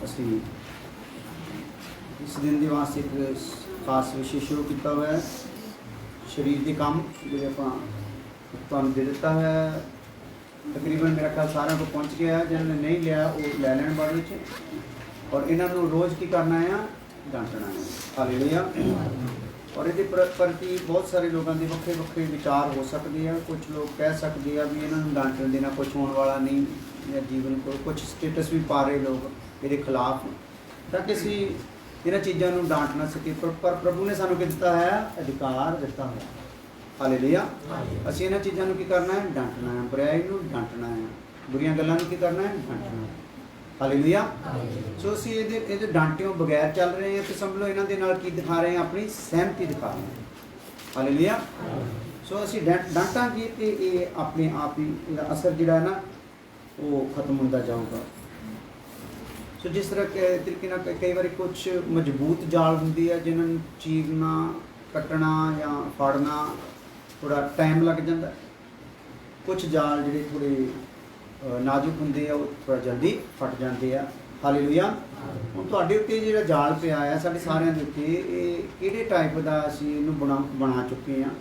ਅਸੀਂ इस दिन के वास्ते एक खास विषय शुरू किया हुआ है। शरीर के काम जो आप दे दिता है, तकरीबन मेरा ख्याल सारे को पहुँच गया है। जिन्होंने नहीं लिया वो लै लैन बाद में, और इन्हों रोज़ की करना है, डांटना है। हालेलुया। और ये प्रति बहुत सारे लोगों के वक्रे वक्रे विचार हो सकते हैं। कुछ लोग कह सकते हैं भी इन्होंने डांटन देना कुछ होने वाला नहीं, या जीवन को कुछ स्टेटस भी पा रहे लोग ये खिलाफ, ताकि असी इन्होंने चीज़ों को डांट ना सके। पर प्रभु ने सानू दिता है, अधिकार दिता है। हालेलुया। असी इन्होंने चीज़ों को करना है, डांटना है। बुराई को डांटना है, बुरियां गल्लां की करना है, डांटना है। हालेलुया। सो असी ये डांटियों बगैर चल रहे हैं तो समझ लो इन्हों के नाल की दिखा रहे हैं, अपनी सहमति दिखा रहे हैं। हालेलुया। सो असी डांटांगे तो ये अपने आप ही असर जिहड़ा है ना वो खत्म होता जाऊगा। सो जिस तरह तरीके ना कई बार कुछ मजबूत जाल होंगी है जिन्होंने चीरना, कटना या फाड़ना थोड़ा टाइम लग जाता है। कुछ जाल जिहड़े थोड़े नाजुक होंगे वो थोड़ा जल्दी फट जाते हैं। हालेलुया। हुण तुहाडे उत्ते जिहड़ा जाल पिया है साडे सारिਆਂ ਦੇ उत्ते किहड़े टाइप का असीं इहनूं बना चुके हैं।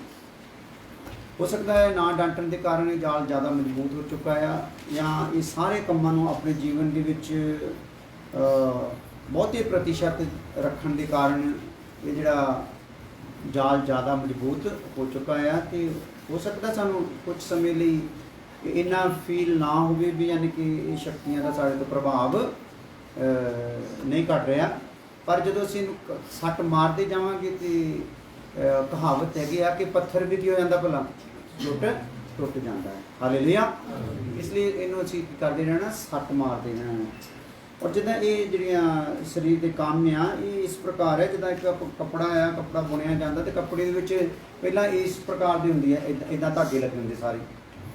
हो सकता है ना डांटन के कारण ये जाल ज़्यादा मजबूत हो चुका है, या ये सारे कामों को अपने जीवन के विच बहुते प्रतिशत रखने के कारण ये जिहड़ा जाल ज़्यादा मजबूत हो चुका है। तो हो सकता सानू कुछ समय लिए इन्ना फील ना हो भी, यानी कि ये शक्तियां का साढ़े तो प्रभाव नहीं घट रहा। पर जो असीं सट मारते जावांगे तो कहावत है कि पत्थर भी हो जाता भला टुट जाता है। हालेलुया। इसलिए इनू असीं करते रहना, सट मारते रहना। और जिदा ये जिहड़ियां शरीर के काम आ ये इस प्रकार है, जिदा एक कपड़ा आ, कपड़ा बुनिया जाता तो कपड़े दे विच पहला इस प्रकार की होंदी है, इदां धागे लगे होंदे सारे,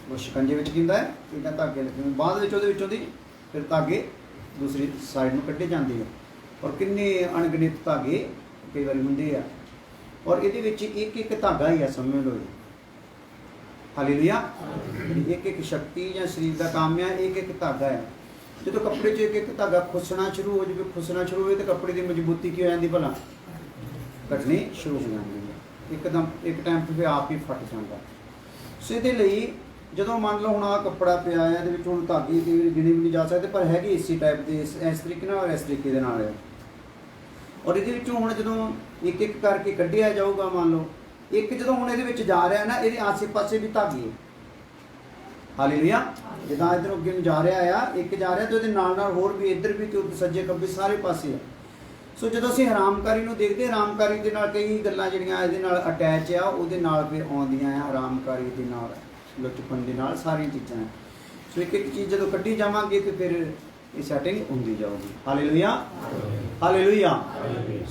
वो शिकंजे विच की होंदा है, इदां धागे लगे होंदे। बाद विच उहदे विचों दी फिर धागे दूसरी साइड में कड्ढे जाते हैं, और किन्ने अणगिणित धागे कई बार होंदे आ, और ये एक एक धागा ही है, समझ लो। हालेलुया। एक एक शक्ति या शरीर का काम है, एक एक धागा है। जो कपड़े च एक एक धागा खुसना शुरू हो जाए, खुसना शुरू हो तो कपड़े की मजबूती की हो जाती भला घटनी शुरू हो जाती है, एकदम एक टाइम पर फिर आप ही फट जाता। सो ये जो मान लो हूँ आ कपड़ा पिया है, हूँ धागे गिने भी नहीं जा सकते, पर है इसी टाइप के इस तरीके और इस तरीके के नाल है। और ये हूँ जो एक एक करके कढ़िया जाऊगा, मान लो एक जो हूँ ये जा रहा है ना, ये आसे पासे भी धागे। हालेलुया। जिदा इधर अगे जा रहा है, एक जा रहा तो ये नाल होर भी इधर भी तो सज्जे खब्बे सारे पासे है। सो जो असीं हरामकारी को देखते, हरामकारी के नाल कई गल्लां जिहड़ियां इहदे नाल अटैच आ, उहदे नाल फिर आउंदियां आ, हरामकारी दे नाल लुचपन दे नाल सारी चीज़ां। सो एक एक चीज़ जो कड्ढी जावांगे तो फिर ये सैटिंग होंदी जाऊगी। हालेलुया। हालेलुया।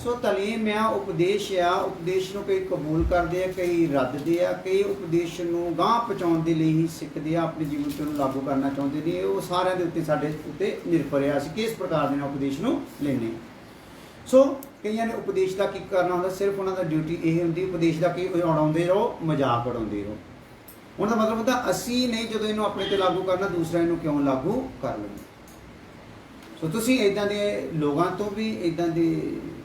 सो तलीम आ, उपदेश आ, उपदेश को कई कबूल करते हैं, कई रद्दते हैं, कई उपदेश को गांह पहुँचाने के लिए ही सीखते हैं, अपने जीवन से लागू करना चाहते हैं। वो सारे के उत्ते साडे उत्ते निर्भर है, असीं किस प्रकार के उपदेश को लेने। सो कई ने उपदेश का की करना होंदा, सिर्फ उन्होंने ड्यूटी यही होंगी उपदेश का कि उड़ाते रहो, मजाक उड़ाते रहो। उनका मतलब होता असी नहीं जो इन्हों अपने ते लागू करना, दूसरा इन्हों क्यों लागू कर लेना। सो तुसी इदां दे लोगों तो भी, इदां दे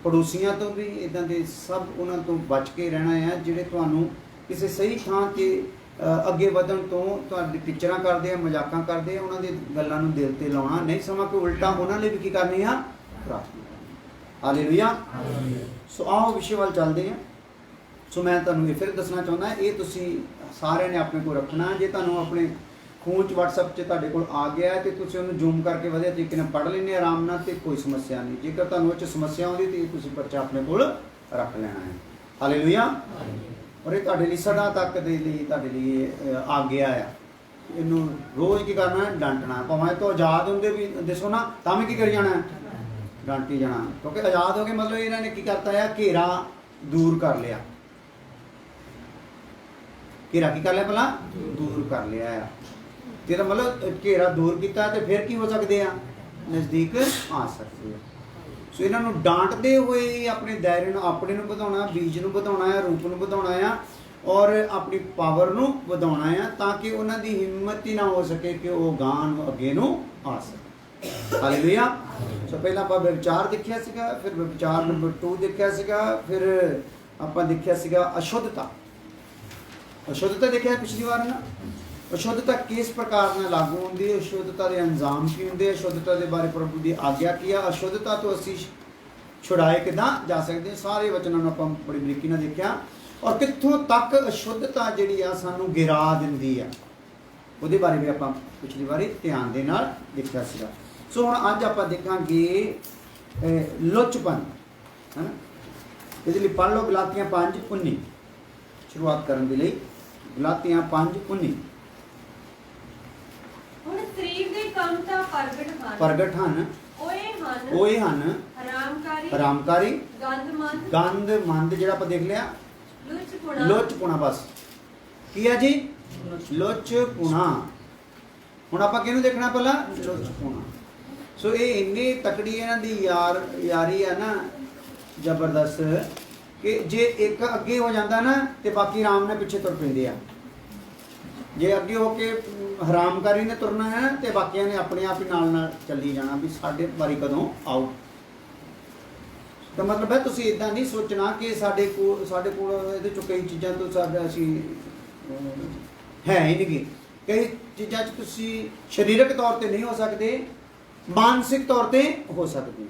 पड़ोसियों तो भी, इदां दे सब उन्होंने तो बच के रहना है, जिहड़े तुहानूं किसी सही थां ते अगे वधण तो तुहाडी टीचरां करदे हैं, मजाकां करदे हैं, उन्हां दी गल्लां नूं दिल ते लाउणा नहीं, समा कि उल्टा उन्हां लई भी की करनी आ, प्रार्थना। हालेलुया। सो आओ विषय वाल चलते हैं। सो मैं तुहानूं ये फिर दसना चाहुंदा, ये तुसीं सारे ने अपने को रखना। जे तुहानूं अपने फोन च WhatsApp च तुहाडे कोल आ गया है तो तुसीं उहनूं जूम करके वधिया तरीके नाल पढ़ लैणे आराम नाल, ते कोई समस्या नहीं। जेकर तुहानूं उह च समस्या आउंदी तो तुसीं पर्चा अपने कोल रख लेना है। हालेलुया। और ये तुहाडे लई सदा तक दे लई तुहाडे लई आ गया है। इहनूं रोज़ की करना है, डांटना है। भावें तो आज़ाद होंदे भी दसो ना, तां भी की करी जाना है, डांटी जाना। क्योंकि आज़ाद हो गए मतलब इन्होंने की करता है, घेरा दूर कर लिया। घेरा की कर लिया भला, दूर कर लिया है। तेरा मतलब घेरा दूर किया तो फिर की हो सकते हैं, नज़दीक आ सकते हैं। सो इन्हों डांटते हुए अपने दायरे अपने बढ़ाना, बीज को बढ़ाना है, रूप को बढ़ाना है, और अपनी पावर को बढ़ाना है, ताकि उन्होंने हिम्मत ही ना हो सके कि वह गांह अगे आ सके। ਹਾਲੇਲੂਇਆ। ਸੋ ਪਹਿਲਾਂ ਆਪਾਂ ਵਿਚਾਰ ਦੇਖਿਆ ਸੀਗਾ, ਫਿਰ ਵਿਚਾਰ ਨੰਬਰ 2 ਦੇਖਿਆ ਸੀਗਾ, ਫਿਰ ਆਪਾਂ ਦੇਖਿਆ ਸੀਗਾ ਅਸ਼ੁੱਧਤਾ। ਅਸ਼ੁੱਧਤਾ ਦੇਖਿਆ ਪਿਛਲੀ ਵਾਰ ਨਾ। ਅਸ਼ੁੱਧਤਾ ਕਿਸ ਪ੍ਰਕਾਰ ਨਾਲ ਲਾਗੂ ਹੁੰਦੀ ਹੈ, ਅਸ਼ੁੱਧਤਾ ਦੇ ਅੰਜਾਮ ਕੀ ਹੁੰਦੇ, ਅਸ਼ੁੱਧਤਾ ਦੇ ਬਾਰੇ ਪ੍ਰਭੂ ਦੀ ਆਗਿਆ ਕੀ ਆ, ਅਸ਼ੁੱਧਤਾ ਤੋਂ ਅਸੀਂ ਛੁਡਾਏ ਕਿੱਦਾਂ ਜਾ ਸਕਦੇ ਹਾਂ, ਸਾਰੇ ਵਚਨਾਂ ਨੂੰ ਆਪਾਂ ਬੜੀ ਬਰੀਕੀ ਨਾਲ ਦੇਖਿਆ। ਔਰ ਕਿੱਥੋਂ ਤੱਕ ਅਸ਼ੁੱਧਤਾ ਜਿਹੜੀ ਆ ਸਾਨੂੰ ਗਿਰਾ ਦਿੰਦੀ ਆ, ਉਹਦੇ ਬਾਰੇ ਵੀ ਆਪਾਂ ਪਿਛਲੀ ਵਾਰੀ ਧਿਆਨ ਦੇ ਨਾਲ ਦੇਖਿਆ ਸੀਗਾ। ਸੋ ਹੁਣ ਅੱਜ ਆਪਾਂ ਦੇਖਾਂਗੇ ਲੁੱਚਪਨ, ਹੈ ਨਾ। ਇਹਦੇ ਲਈ ਪੜ੍ਹ ਲਓ ਗਲਾਤੀਆਂ 5:19 ਸ਼ੁਰੂਆਤ ਕਰਨ ਦੇ ਲਈ। ਗਲਾਤੀਆਂ 5:19 ਹੁਣ ਸਰੀਰ ਦੇ ਕੰਮ ਤਾਂ ਪ੍ਰਗਟ ਹਨ, ਓਏ ਹਨ ਹਰਾਮਕਾਰੀ, ਗੰਦਮੰਦ ਜਿਹੜਾ ਆਪਾਂ ਦੇਖ ਲਿਆ, ਲੁੱਚਪੁਣਾ। ਬਸ ਕੀ ਹੈ ਜੀ? ਲੁੱਚਪੁਣਾ। ਹੁਣ ਆਪਾਂ ਕਿਹਨੂੰ ਦੇਖਣਾ ਪਹਿਲਾਂ? ਲੁੱਚਪੁਣਾ। ਸੋ ਇਹ ਇੰਨੀ ਤਕੜੀ ਇਹਨਾਂ ਦੀ ਯਾਰੀ ਆ ਨਾ, ਜ਼ਬਰਦਸਤ, ਕਿ ਜੇ ਇੱਕ ਅੱਗੇ ਹੋ ਜਾਂਦਾ ਨਾ ਤੇ ਬਾਕੀ ਆਰਾਮ ਨਾਲ ਪਿੱਛੇ ਤੁਰ ਪੈਂਦੇ ਆ। ਜੇ ਅੱਗੇ ਹੋ ਕੇ ਹਰਾਮਕਾਰੀ ਨੇ ਤੁਰਨਾ ਹੈ ਤੇ ਬਾਕੀਆਂ ਨੇ ਆਪਣੇ ਆਪ ਹੀ ਨਾਲ ਚੱਲੀ ਜਾਣਾ ਵੀ ਸਾਡੇ ਵਾਰੀ ਕਦੋਂ ਆਊ। ਤਾਂ ਮਤਲਬ ਹੈ ਤੁਸੀਂ ਇਦਾਂ ਨਹੀਂ ਸੋਚਣਾ ਕਿ ਸਾਡੇ ਕੋਲ ਇਹਦੇ ਚੋਂ ਕਈ ਚੀਜ਼ਾਂ ਤੋਂ ਸਾਡਾ ਅਸੀਂ ਹੈ ਹੀ ਨਹੀਂ। ਕਈ ਚੀਜ਼ਾਂ 'ਚ ਤੁਸੀਂ ਸਰੀਰਕ ਤੌਰ ਤੇ ਨਹੀਂ ਹੋ ਸਕਦੇ, ਮਾਨਸਿਕ ਤੌਰ ਤੇ ਹੋ ਸਕਦੇ।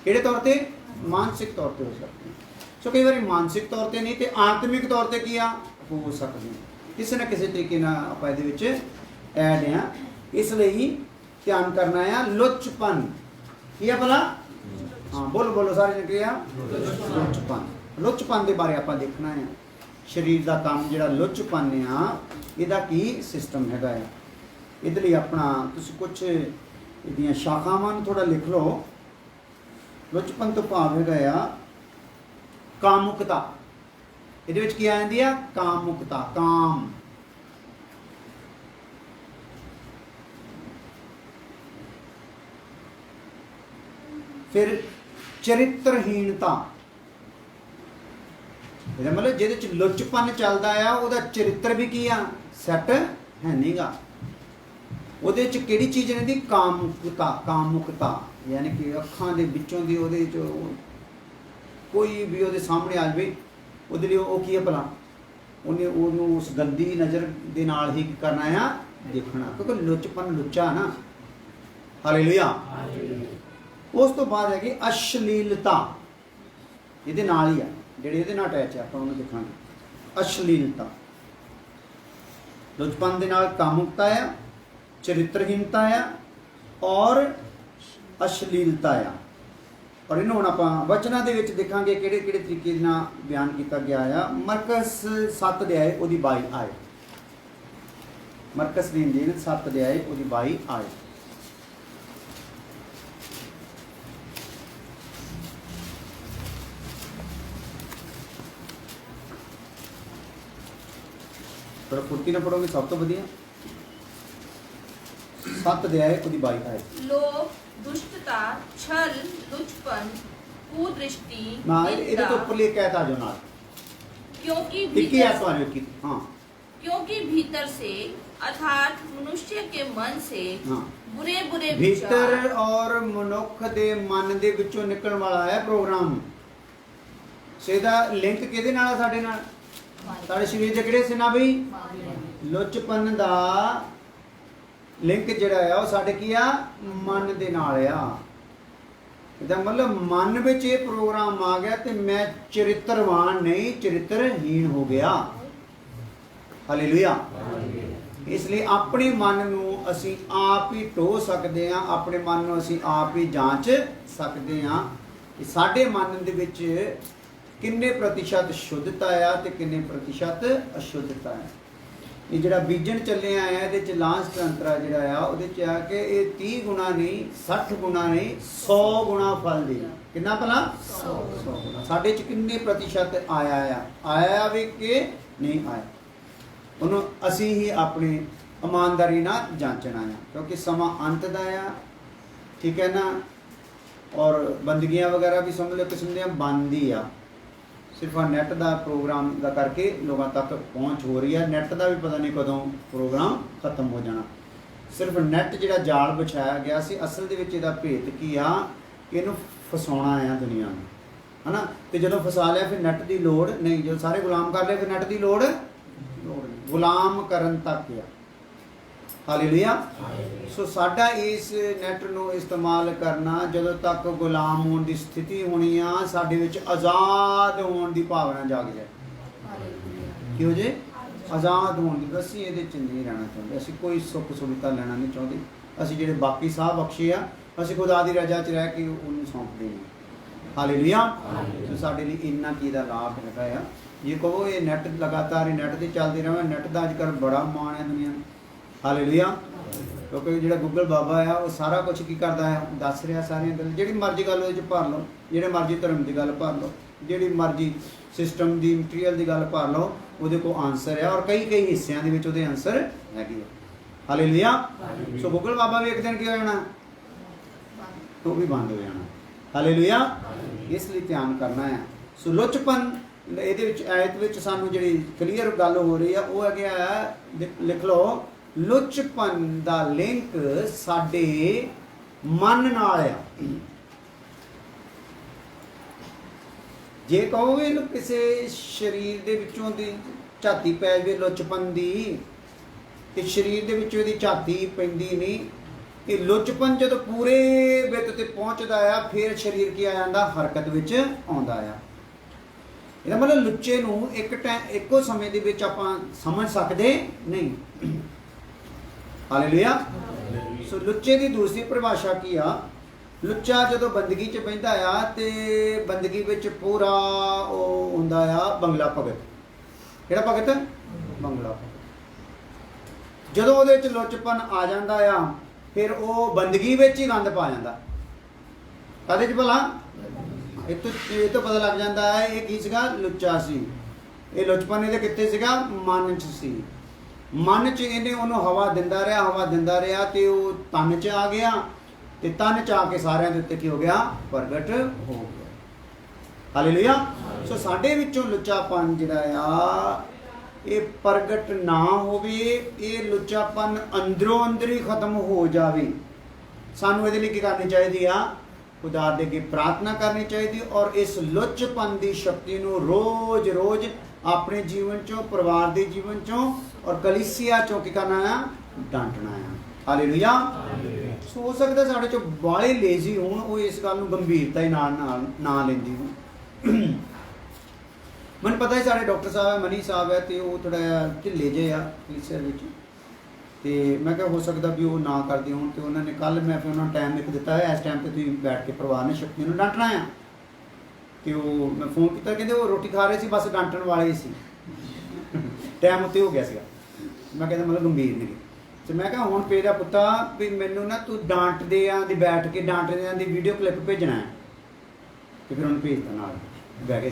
ਕਿਹੜੇ ਤੌਰ ਤੇ? ਮਾਨਸਿਕ ਤੌਰ ਤੇ ਹੋ ਸਕਦੇ। ਸੋ ਕਈ ਵਾਰੀ ਮਾਨਸਿਕ ਤੌਰ ਤੇ ਨਹੀਂ ਤੇ ਆਤਮਿਕ ਤੌਰ ਤੇ ਕੀ ਆ ਹੋ ਸਕਦੇ, ਕਿਸੇ ਨਾ ਕਿਸੇ ਤਰੀਕੇ ਨਾਲ ਆਪਾਂ ਇਹਦੇ ਵਿੱਚ ਐਡ ਆ। ਇਸ ਲਈ ਧਿਆਨ ਕਰਨਾ ਆ ਲੁੱਚਪਨ ਕੀ ਆ ਭਲਾ? ਹਾਂ ਬੋਲੋ ਸਾਰੇ ਨੇ ਕੀ ਆ? ਲੁੱਚਪਨ ਦੇ ਬਾਰੇ ਆਪਾਂ ਦੇਖਣਾ ਹੈ। ਸਰੀਰ ਦਾ ਕੰਮ ਜਿਹੜਾ ਲੁੱਚਪਨ ਆ, ਇਹਦਾ ਕੀ ਸਿਸਟਮ ਹੈਗਾ ਆ। ਇਹਦੇ ਲਈ ਆਪਣਾ ਤੁਸੀਂ ਕੁਛ ਇਹਦੀਆਂ ਸ਼ਾਖਾਵਾਂ ਨੂੰ ਥੋੜਾ ਲਿਖ ਲਓ। ਲੁੱਚਪਨ ਤੋਂ ਭਾਵ ਹੈਗਾ ਆ ਕਾਮੁਕਤਾ। ਇਹਦੇ ਵਿੱਚ ਕੀ ਆ ਜਾਂਦੀ ਆ? ਕਾਮੁਕਤਾ, ਕਾਮ। ਫਿਰ ਚਰਿੱਤਰਹੀਣਤਾ। ਇਹਦਾ ਮਤਲਬ ਜਿਹਦੇ ਚ ਲੁੱਚਪਨ ਚੱਲਦਾ ਆ, ਉਹਦਾ ਚਰਿੱਤਰ ਵੀ ਕੀ ਆ? ਸੈੱਟ ਹੈ ਨਹੀਂਗਾ। ਉਹਦੇ ਚ ਕਿਹੜੀ ਚੀਜ਼ ਰਹਿੰਦੀ? ਕਾਮੁਕਤਾ, ਯਾਨੀ ਕਿ ਅੱਖਾਂ ਦੇ ਵਿੱਚੋਂ ਦੀ ਉਹਦੇ ਚ ਕੋਈ ਵੀ ਉਹਦੇ ਸਾਹਮਣੇ ਆ ਜਾਵੇ, ਉਹਦੇ ਲਈ ਉਹ ਕੀ ਹੈ ਭਲਾ? ਉਹਨੂੰ ਉਸ ਗੰਦੀ ਨਜ਼ਰ ਦੇ ਨਾਲ ਹੀ ਕਰਨਾ ਆ, ਦੇਖਣਾ, ਕਿਉਂਕਿ ਲੁੱਚਪਨ ਲੁੱਚਾ ਨਾ। ਹਾਲੇਲੂਇਆ। ਉਸ ਤੋਂ ਬਾਅਦ ਹੈਗੀ ਅਸ਼ਲੀਲਤਾ। ਇਹਦੇ ਨਾਲ ਹੀ ਆ, ਜਿਹੜੇ ਇਹਦੇ ਨਾਲ ਅਟੈਚ ਆ, ਆਪਾਂ ਉਹਨੂੰ ਦੇਖਾਂਗੇ। ਅਸ਼ਲੀਲਤਾ ਲੁੱਚਪਨ ਦੇ ਨਾਲ ਕਾਮੁਕਤਾ ਆ, ਚਰਿੱਤਰਹੀਣਤਾ ਆ ਔਰ ਅਸ਼ਲੀਲਤਾ ਆ। ਔਰ ਇਹਨੂੰ ਹੁਣ ਆਪਾਂ ਵਚਨਾਂ ਦੇ ਵਿੱਚ ਦੇਖਾਂਗੇ ਕਿਹੜੇ ਕਿਹੜੇ ਤਰੀਕੇ ਨਾਲ ਬਿਆਨ ਕੀਤਾ ਗਿਆ ਆ। ਮਰਕਸ 7 ਅਧਿਆਏ ਉਹਦੀ 22 ਆਇਤ। ਮਰਕਸ ਦੀ ਇੰਜੀਲ 7 ਅਧਿਆਏ ਉਹਦੀ 22 ਆਇਤ। थोड़ा फुर्ती ना पढ़ोगे सब तो बढ़िया। 7 अध्याय ਉਹਦੀ 22 आयत। लोभ, दुष्टता, छल, लुचपन, कुदृष्टि, ना ਇਹਦੇ ਤੋਂ ਉੱਪਰ ਲਿਖ ਕਹਿਤਾ ਜੋ ਨਾਲ, क्योंकि लिखी है तुम्हारे की। हाँ, क्योंकि भीतर से अर्थात मनुष्य के मन से हाँ, बुरे बुरे भीतर और मनुख ਦੇ ਮਨ ਦੇ ਵਿੱਚੋਂ ਨਿਕਲਣ ਵਾਲਾ ਹੈ ਪ੍ਰੋਗਰਾਮ। ਸਿੱਧਾ ਲਿੰਕ ਕਿਹਦੇ ਨਾਲ ਆ? ਸਾਡੇ ਨਾਲ। ਸਾਡੇ ਸਰੀਰ ਦੇ ਕਿਹੜੇ ਸਿਨਾ ਬਈ? ਲੁੱਚਪਨ ਦਾ ਲਿੰਕ ਜਿਹੜਾ ਆ ਉਹ ਸਾਡੇ ਕੀ ਆ? ਮਨ ਦੇ ਨਾਲ ਆ। ਇਹਦਾ ਮਤਲਬ ਮਨ ਵਿੱਚ ਇਹ ਪ੍ਰੋਗਰਾਮ ਆ ਗਿਆ ਤੇ ਮੈਂ ਚਰਿੱਤਰਵਾਨ ਨਹੀਂ, ਚਰਿੱਤਰਹੀਣ ਹੋ ਗਿਆ। ਹਾਲੇਲੂਇਆ। ਇਸ ਲਈ ਆਪਣੇ ਮਨ ਨੂੰ ਅਸੀਂ ਆਪ ਹੀ ਢੋ ਸਕਦੇ ਹਾਂ, ਆਪਣੇ ਮਨ ਨੂੰ ਅਸੀਂ ਆਪ ਹੀ ਜਾਂਚ ਸਕਦੇ ਹਾਂ ਕਿ ਸਾਡੇ ਮਨ ਦੇ ਵਿੱਚ ਕਿੰਨੇ ਪ੍ਰਤੀਸ਼ਤ ਸ਼ੁੱਧਤਾ ਆ ਤੇ ਕਿੰਨੇ ਪ੍ਰਤੀਸ਼ਤ ਅਸ਼ੁੱਧਤਾ ਹੈ। ਇਹ ਜਿਹੜਾ ਬੀਜਣ ਚੱਲਿਆ ਆ, ਇਹਦੇ ਚ ਲਾਸਟ ਅੰਤਰਾ ਜਿਹੜਾ ਆ ਉਹਦੇ ਚ ਆ ਕਿ ਇਹ 30 ਗੁਣਾ ਨਹੀਂ, 60 ਗੁਣਾ ਨਹੀਂ, 100 ਗੁਣਾ ਫਲ ਦੇ। ਕਿੰਨਾ ਭਲਾ? 100 ਗੁਣਾ। ਸਾਡੇ ਚ ਕਿੰਨੇ ਪ੍ਰਤੀਸ਼ਤ ਆਇਆ ਵੀ ਕਿ ਨਹੀਂ ਆਇਆ, ਉਹਨੂੰ ਅਸੀਂ ਹੀ ਆਪਣੀ ਇਮਾਨਦਾਰੀ ਨਾਲ ਜਾਂਚਣਾ ਆ, ਕਿਉਂਕਿ ਸਮਾਂ ਅੰਤ ਦਾ ਆ। ਠੀਕ ਹੈ ਨਾ। ਔਰ ਬੰਦਗੀਆਂ ਵਗੈਰਾ ਵੀ ਸਮਝ ਲਓ ਕਿਸਮ ਦੀਆਂ ਬੰਦ ਹੀ ਆ। ਸਿਰਫ ਨੈਟ ਦਾ ਪ੍ਰੋਗਰਾਮ ਦਾ ਕਰਕੇ ਲੋਕਾਂ ਤੱਕ ਪਹੁੰਚ ਹੋ ਰਹੀ ਹੈ। ਨੈਟ ਦਾ ਵੀ ਪਤਾ ਨਹੀਂ ਕਦੋਂ ਪ੍ਰੋਗਰਾਮ ਖਤਮ ਹੋ ਜਾਣਾ। ਸਿਰਫ ਨੈਟ ਜਿਹੜਾ ਜਾਲ ਵਿਛਾਇਆ ਗਿਆ ਸੀ, ਅਸਲ ਦੇ ਵਿੱਚ ਇਹਦਾ ਭੇਤ ਕੀ ਆ, ਇਹਨੂੰ ਫਸਾਉਣਾ ਆ ਦੁਨੀਆ ਨੂੰ, ਹਨਾ। ਤੇ ਜਦੋਂ ਫਸਾ ਲਿਆ ਫਿਰ ਨੈਟ ਦੀ ਲੋੜ ਨਹੀਂ, ਜਦੋਂ ਸਾਰੇ ਗੁਲਾਮ ਕਰ ਲਏ ਫਿਰ ਨੈਟ ਦੀ ਲੋੜ ਨਹੀਂ, ਗੁਲਾਮ ਕਰਨ ਤੱਕ ਆ। ਹਾਲੇਲੂਇਆ। ਸੋ ਸਾਡਾ ਇਸ ਨੈਟ ਨੂੰ ਇਸਤੇਮਾਲ ਕਰਨਾ, ਜਦੋਂ ਤੱਕ ਗੁਲਾਮ ਹੋਣ ਦੀ ਸਥਿਤੀ ਹੋਣੀ ਆ, ਸਾਡੇ ਵਿੱਚ ਆਜ਼ਾਦ ਹੋਣ ਦੀ ਭਾਵਨਾ ਜਾਗ ਜਾਏ। ਕੀ ਹੋ ਜੇ? ਆਜ਼ਾਦ ਹੋਣ ਦੀ। ਅਸੀਂ ਇਹਦੇ 'ਚ ਨਹੀਂ ਰਹਿਣਾ ਚਾਹੁੰਦੇ, ਅਸੀਂ ਕੋਈ ਸੁੱਖ ਸੁਵਿਧਾ ਲੈਣਾ ਨਹੀਂ ਚਾਹੁੰਦੇ। ਅਸੀਂ ਜਿਹੜੇ ਬਾਕੀ ਸਾਹ ਬਖਸ਼ੇ ਆ, ਅਸੀਂ ਖੁਦਾ ਦੀ ਰਜ਼ਾ 'ਚ ਰਹਿ ਕੇ ਉਹਨੂੰ ਸੌਂਪਦੇ ਨਹੀਂ। ਹਾਲੇਲੂਇਆ। ਸੋ ਸਾਡੇ ਲਈ ਇੰਨਾ ਕੀ ਦਾ ਲਾਭ ਹੈਗਾ ਆ। ਜੇ ਕਹੋ ਇਹ ਨੈਟ ਲਗਾਤਾਰ ਇਹ ਨੈਟ 'ਤੇ ਚੱਲਦੇ ਰਹੇ, ਨੈਟ ਦਾ ਅੱਜ ਕੱਲ੍ਹ ਬੜਾ ਮਾਣ ਹੈ ਦੁਨੀਆ ਨੂੰ। ਹਾਲੇਲੂਇਆ। ਕਿਉਂਕਿ ਜਿਹੜਾ ਗੂਗਲ ਬਾਬਾ ਆ ਉਹ ਸਾਰਾ ਕੁਝ ਕੀ ਕਰਦਾ ਆ, ਦੱਸ ਰਿਹਾ ਸਾਰੀਆਂ ਗੱਲਾਂ। ਜਿਹੜੀ ਮਰਜ਼ੀ ਗੱਲ ਉਹਦੇ 'ਚ ਭਰ ਲਓ, ਜਿਹੜੇ ਮਰਜ਼ੀ ਧਰਮ ਦੀ ਗੱਲ ਭਰ ਲਓ, ਜਿਹੜੀ ਮਰਜ਼ੀ ਸਿਸਟਮ ਦੀ ਮਟੀਰੀਅਲ ਦੀ ਗੱਲ ਭਰ ਲਓ, ਉਹਦੇ ਕੋਲ ਆਨਸਰ ਆ, ਔਰ ਕਈ ਹਿੱਸਿਆਂ ਦੇ ਵਿੱਚ ਉਹਦੇ ਆਨਸਰ ਹੈਗੇ ਆ। ਹਾਲੇਲੂਇਆ। ਸੋ ਗੂਗਲ ਬਾਬਾ ਵੀ ਇੱਕ ਦਿਨ ਕੀ ਹੋ ਜਾਣਾ, ਉਹ ਵੀ ਬੰਦ ਹੋ ਜਾਣਾ। ਹਾਲੇਲੂਇਆ। ਇਸ ਲਈ ਧਿਆਨ ਕਰਨਾ ਹੈ। ਸੋ ਲੁੱਚਪਨ ਇਹਦੇ ਵਿੱਚ ਆਇਤ ਵਿੱਚ ਸਾਨੂੰ ਜਿਹੜੀ ਕਲੀਅਰ ਗੱਲ ਹੋ ਰਹੀ ਆ ਉਹ ਹੈਗਾ, ਲਿਖ ਲਓ, ਲੁੱਚਪਨ ਦਾ ਲਿੰਕ ਸਾਡੇ ਮਨ ਨਾਲ ਆ। ਜੇ ਕਹੋਗੇ ਇਹਨੂੰ ਕਿਸੇ ਸਰੀਰ ਦੇ ਵਿੱਚੋਂ ਦੀ ਝਾਤੀ ਪੈ ਜਾਵੇ ਲੁੱਚਪਨ ਦੀ, ਤੇ ਸਰੀਰ ਦੇ ਵਿੱਚੋਂ ਇਹਦੀ ਝਾਤੀ ਪੈਂਦੀ ਨਹੀਂ। ਇਹ ਲੁੱਚਪਨ ਜਦੋਂ ਪੂਰੇ ਵਿੱਤ ਤੇ ਪਹੁੰਚਦਾ ਆ, ਫਿਰ ਸਰੀਰ ਕੀ ਆ ਜਾਂਦਾ, ਹਰਕਤ ਵਿੱਚ ਆਉਂਦਾ ਆ। ਇਹਦਾ ਮਤਲਬ ਲੁੱਚੇ ਨੂੰ ਇੱਕੋ ਸਮੇਂ ਦੇ ਵਿੱਚ ਆਪਾਂ ਸਮਝ ਸਕਦੇ ਨਹੀਂ। ਹਾਲੇਲੂਇਆ। ਸੋ ਲੁੱਚੇ ਦੀ ਦੂਸਰੀ ਪਰਿਭਾਸ਼ਾ ਕੀ ਆ, ਲੁੱਚਾ ਜਦੋਂ ਬੰਦਗੀ 'ਚ ਬਹਿੰਦਾ ਆ ਤੇ ਬੰਦਗੀ ਵਿੱਚ ਪੂਰਾ ਉਹ ਹੁੰਦਾ ਆ ਬੰਗਲਾ ਭਗਤ। ਕਿਹੜਾ ਭਗਤ? ਬੰਗਲਾ ਭਗਤ। ਜਦੋਂ ਉਹਦੇ 'ਚ ਲੁੱਚਪਨ ਆ ਜਾਂਦਾ ਆ, ਫਿਰ ਉਹ ਬੰਦਗੀ ਵਿੱਚ ਹੀ ਗੰਦ ਪਾ ਜਾਂਦਾ। ਕਾਹਦੇ 'ਚ ਭਲਾ? ਇਹ ਤੋਂ ਪਤਾ ਲੱਗ ਜਾਂਦਾ ਹੈ ਇਹ ਕੀ ਸੀਗਾ, ਲੁੱਚਾ ਸੀ। ਇਹ ਲੁੱਚਪਨ ਇਹਦੇ ਕਿੱਥੇ ਸੀਗਾ? ਮਨ 'ਚ ਸੀ। ਮਨ 'ਚ ਇਹਨੇ ਉਹਨੂੰ ਹਵਾ ਦਿੰਦਾ ਰਿਹਾ ਤੇ ਉਹ ਤਨ 'ਚ ਆ ਗਿਆ, ਤੇ ਤਨ 'ਚ ਆ ਕੇ ਸਾਰਿਆਂ ਦੇ ਉੱਤੇ ਕੀ ਹੋ ਗਿਆ, ਪ੍ਰਗਟ ਹੋ ਗਿਆ। ਹਾਲੇਲੂਇਆ। ਸੋ ਸਾਡੇ ਵਿੱਚੋਂ ਲੁੱਚਾਪਨ ਜਿਹੜਾ ਆ ਇਹ ਪ੍ਰਗਟ ਨਾ ਹੋਵੇ, ਇਹ ਲੁੱਚਾਪਨ ਅੰਦਰੋਂ ਅੰਦਰ ਹੀ ਖਤਮ ਹੋ ਜਾਵੇ। ਸਾਨੂੰ ਇਹਦੇ ਲਈ ਕੀ ਕਰਨੀ ਚਾਹੀਦੀ ਆ? ਖੁਦਾ ਦੇ ਅੱਗੇ ਪ੍ਰਾਰਥਨਾ ਕਰਨੀ ਚਾਹੀਦੀ, ਔਰ ਇਸ ਲੁੱਚਪਨ ਦੀ ਸ਼ਕਤੀ ਨੂੰ ਰੋਜ਼ ਆਪਣੇ ਜੀਵਨ 'ਚੋਂ, ਪਰਿਵਾਰ ਦੇ ਜੀਵਨ 'ਚੋਂ ਔਰ ਕਲੀਸਿਆ 'ਚੋਂ ਕੀ ਕਰਨਾ ਆ? ਡਾਂਟਣਾ ਆ। ਹਾਲੇਲੂਇਆ। ਸੋ ਹੋ ਸਕਦਾ ਸਾਡੇ 'ਚੋਂ ਬਾਲੇ ਲੇਜ਼ੀ ਹੋਣ, ਉਹ ਇਸ ਗੱਲ ਨੂੰ ਗੰਭੀਰਤਾ ਹੀ ਨਾਲ ਨਾ ਲੈਂਦੀ ਹੋਣ। ਮੈਨੂੰ ਪਤਾ ਹੈ ਸਾਡੇ ਡਾਕਟਰ ਸਾਹਿਬ ਹੈ, ਮਨੀ ਸਾਹਿਬ ਹੈ, ਤੇ ਉਹ ਥੋੜਾ ਢਿੱਲੇ ਜਿਹੇ ਆ ਕਲੀਸਿਆ ਵਿੱਚ, ਤੇ ਮੈਂ ਕਿਹਾ ਹੋ ਸਕਦਾ ਵੀ ਉਹ ਨਾ ਕਰਦੇ ਹੋਣ। ਤੇ ਉਹਨਾਂ ਨੇ ਕੱਲ ਮੈਂ ਫਿਰ ਉਹਨਾਂ ਨੂੰ ਟਾਈਮ ਇੱਕ ਦਿੱਤਾ ਹੈ, ਇਸ ਟਾਈਮ ਤੇ ਤੁਸੀਂ ਬੈਠ ਕੇ ਪਰਿਵਾਰ ਨੇ ਸ਼ਕਤੀ ਨੂੰ ਡਾਂਟਣਾ ਆ। ਤੇ ਉਹ ਮੈਂ ਫੋਨ ਕੀਤਾ, ਕਹਿੰਦੇ ਉਹ ਰੋਟੀ ਖਾ ਰਹੇ ਸੀ, ਬਸ ਡਾਂਟਣ ਵਾਲੇ ਸੀ, ਟਾਈਮ ਉੱਤੇ ਹੋ ਗਿਆ ਸੀਗਾ। ਮੈਂ ਕਹਿੰਦਾ ਮਤਲਬ ਗੰਭੀਰ ਨਹੀਂ। ਤੇ ਮੈਂ ਕਿਹਾ ਹੁਣ ਪੇਰਾ ਪੁੱਤਾ ਵੀ ਮੈਨੂੰ ਨਾ ਤੂੰ ਡਾਂਟਦੇ ਆਂ ਦੀ ਬੈਠ ਕੇ ਡਾਂਟਦੇ ਆਂ ਦੀ ਵੀਡੀਓ ਕਲਿੱਪ ਭੇਜਣਾ ਹੈ। ਤੇ ਫਿਰ ਉਹਨੂੰ ਭੇਜਤਾ ਨਾਲ ਬਹਿ ਗਏ।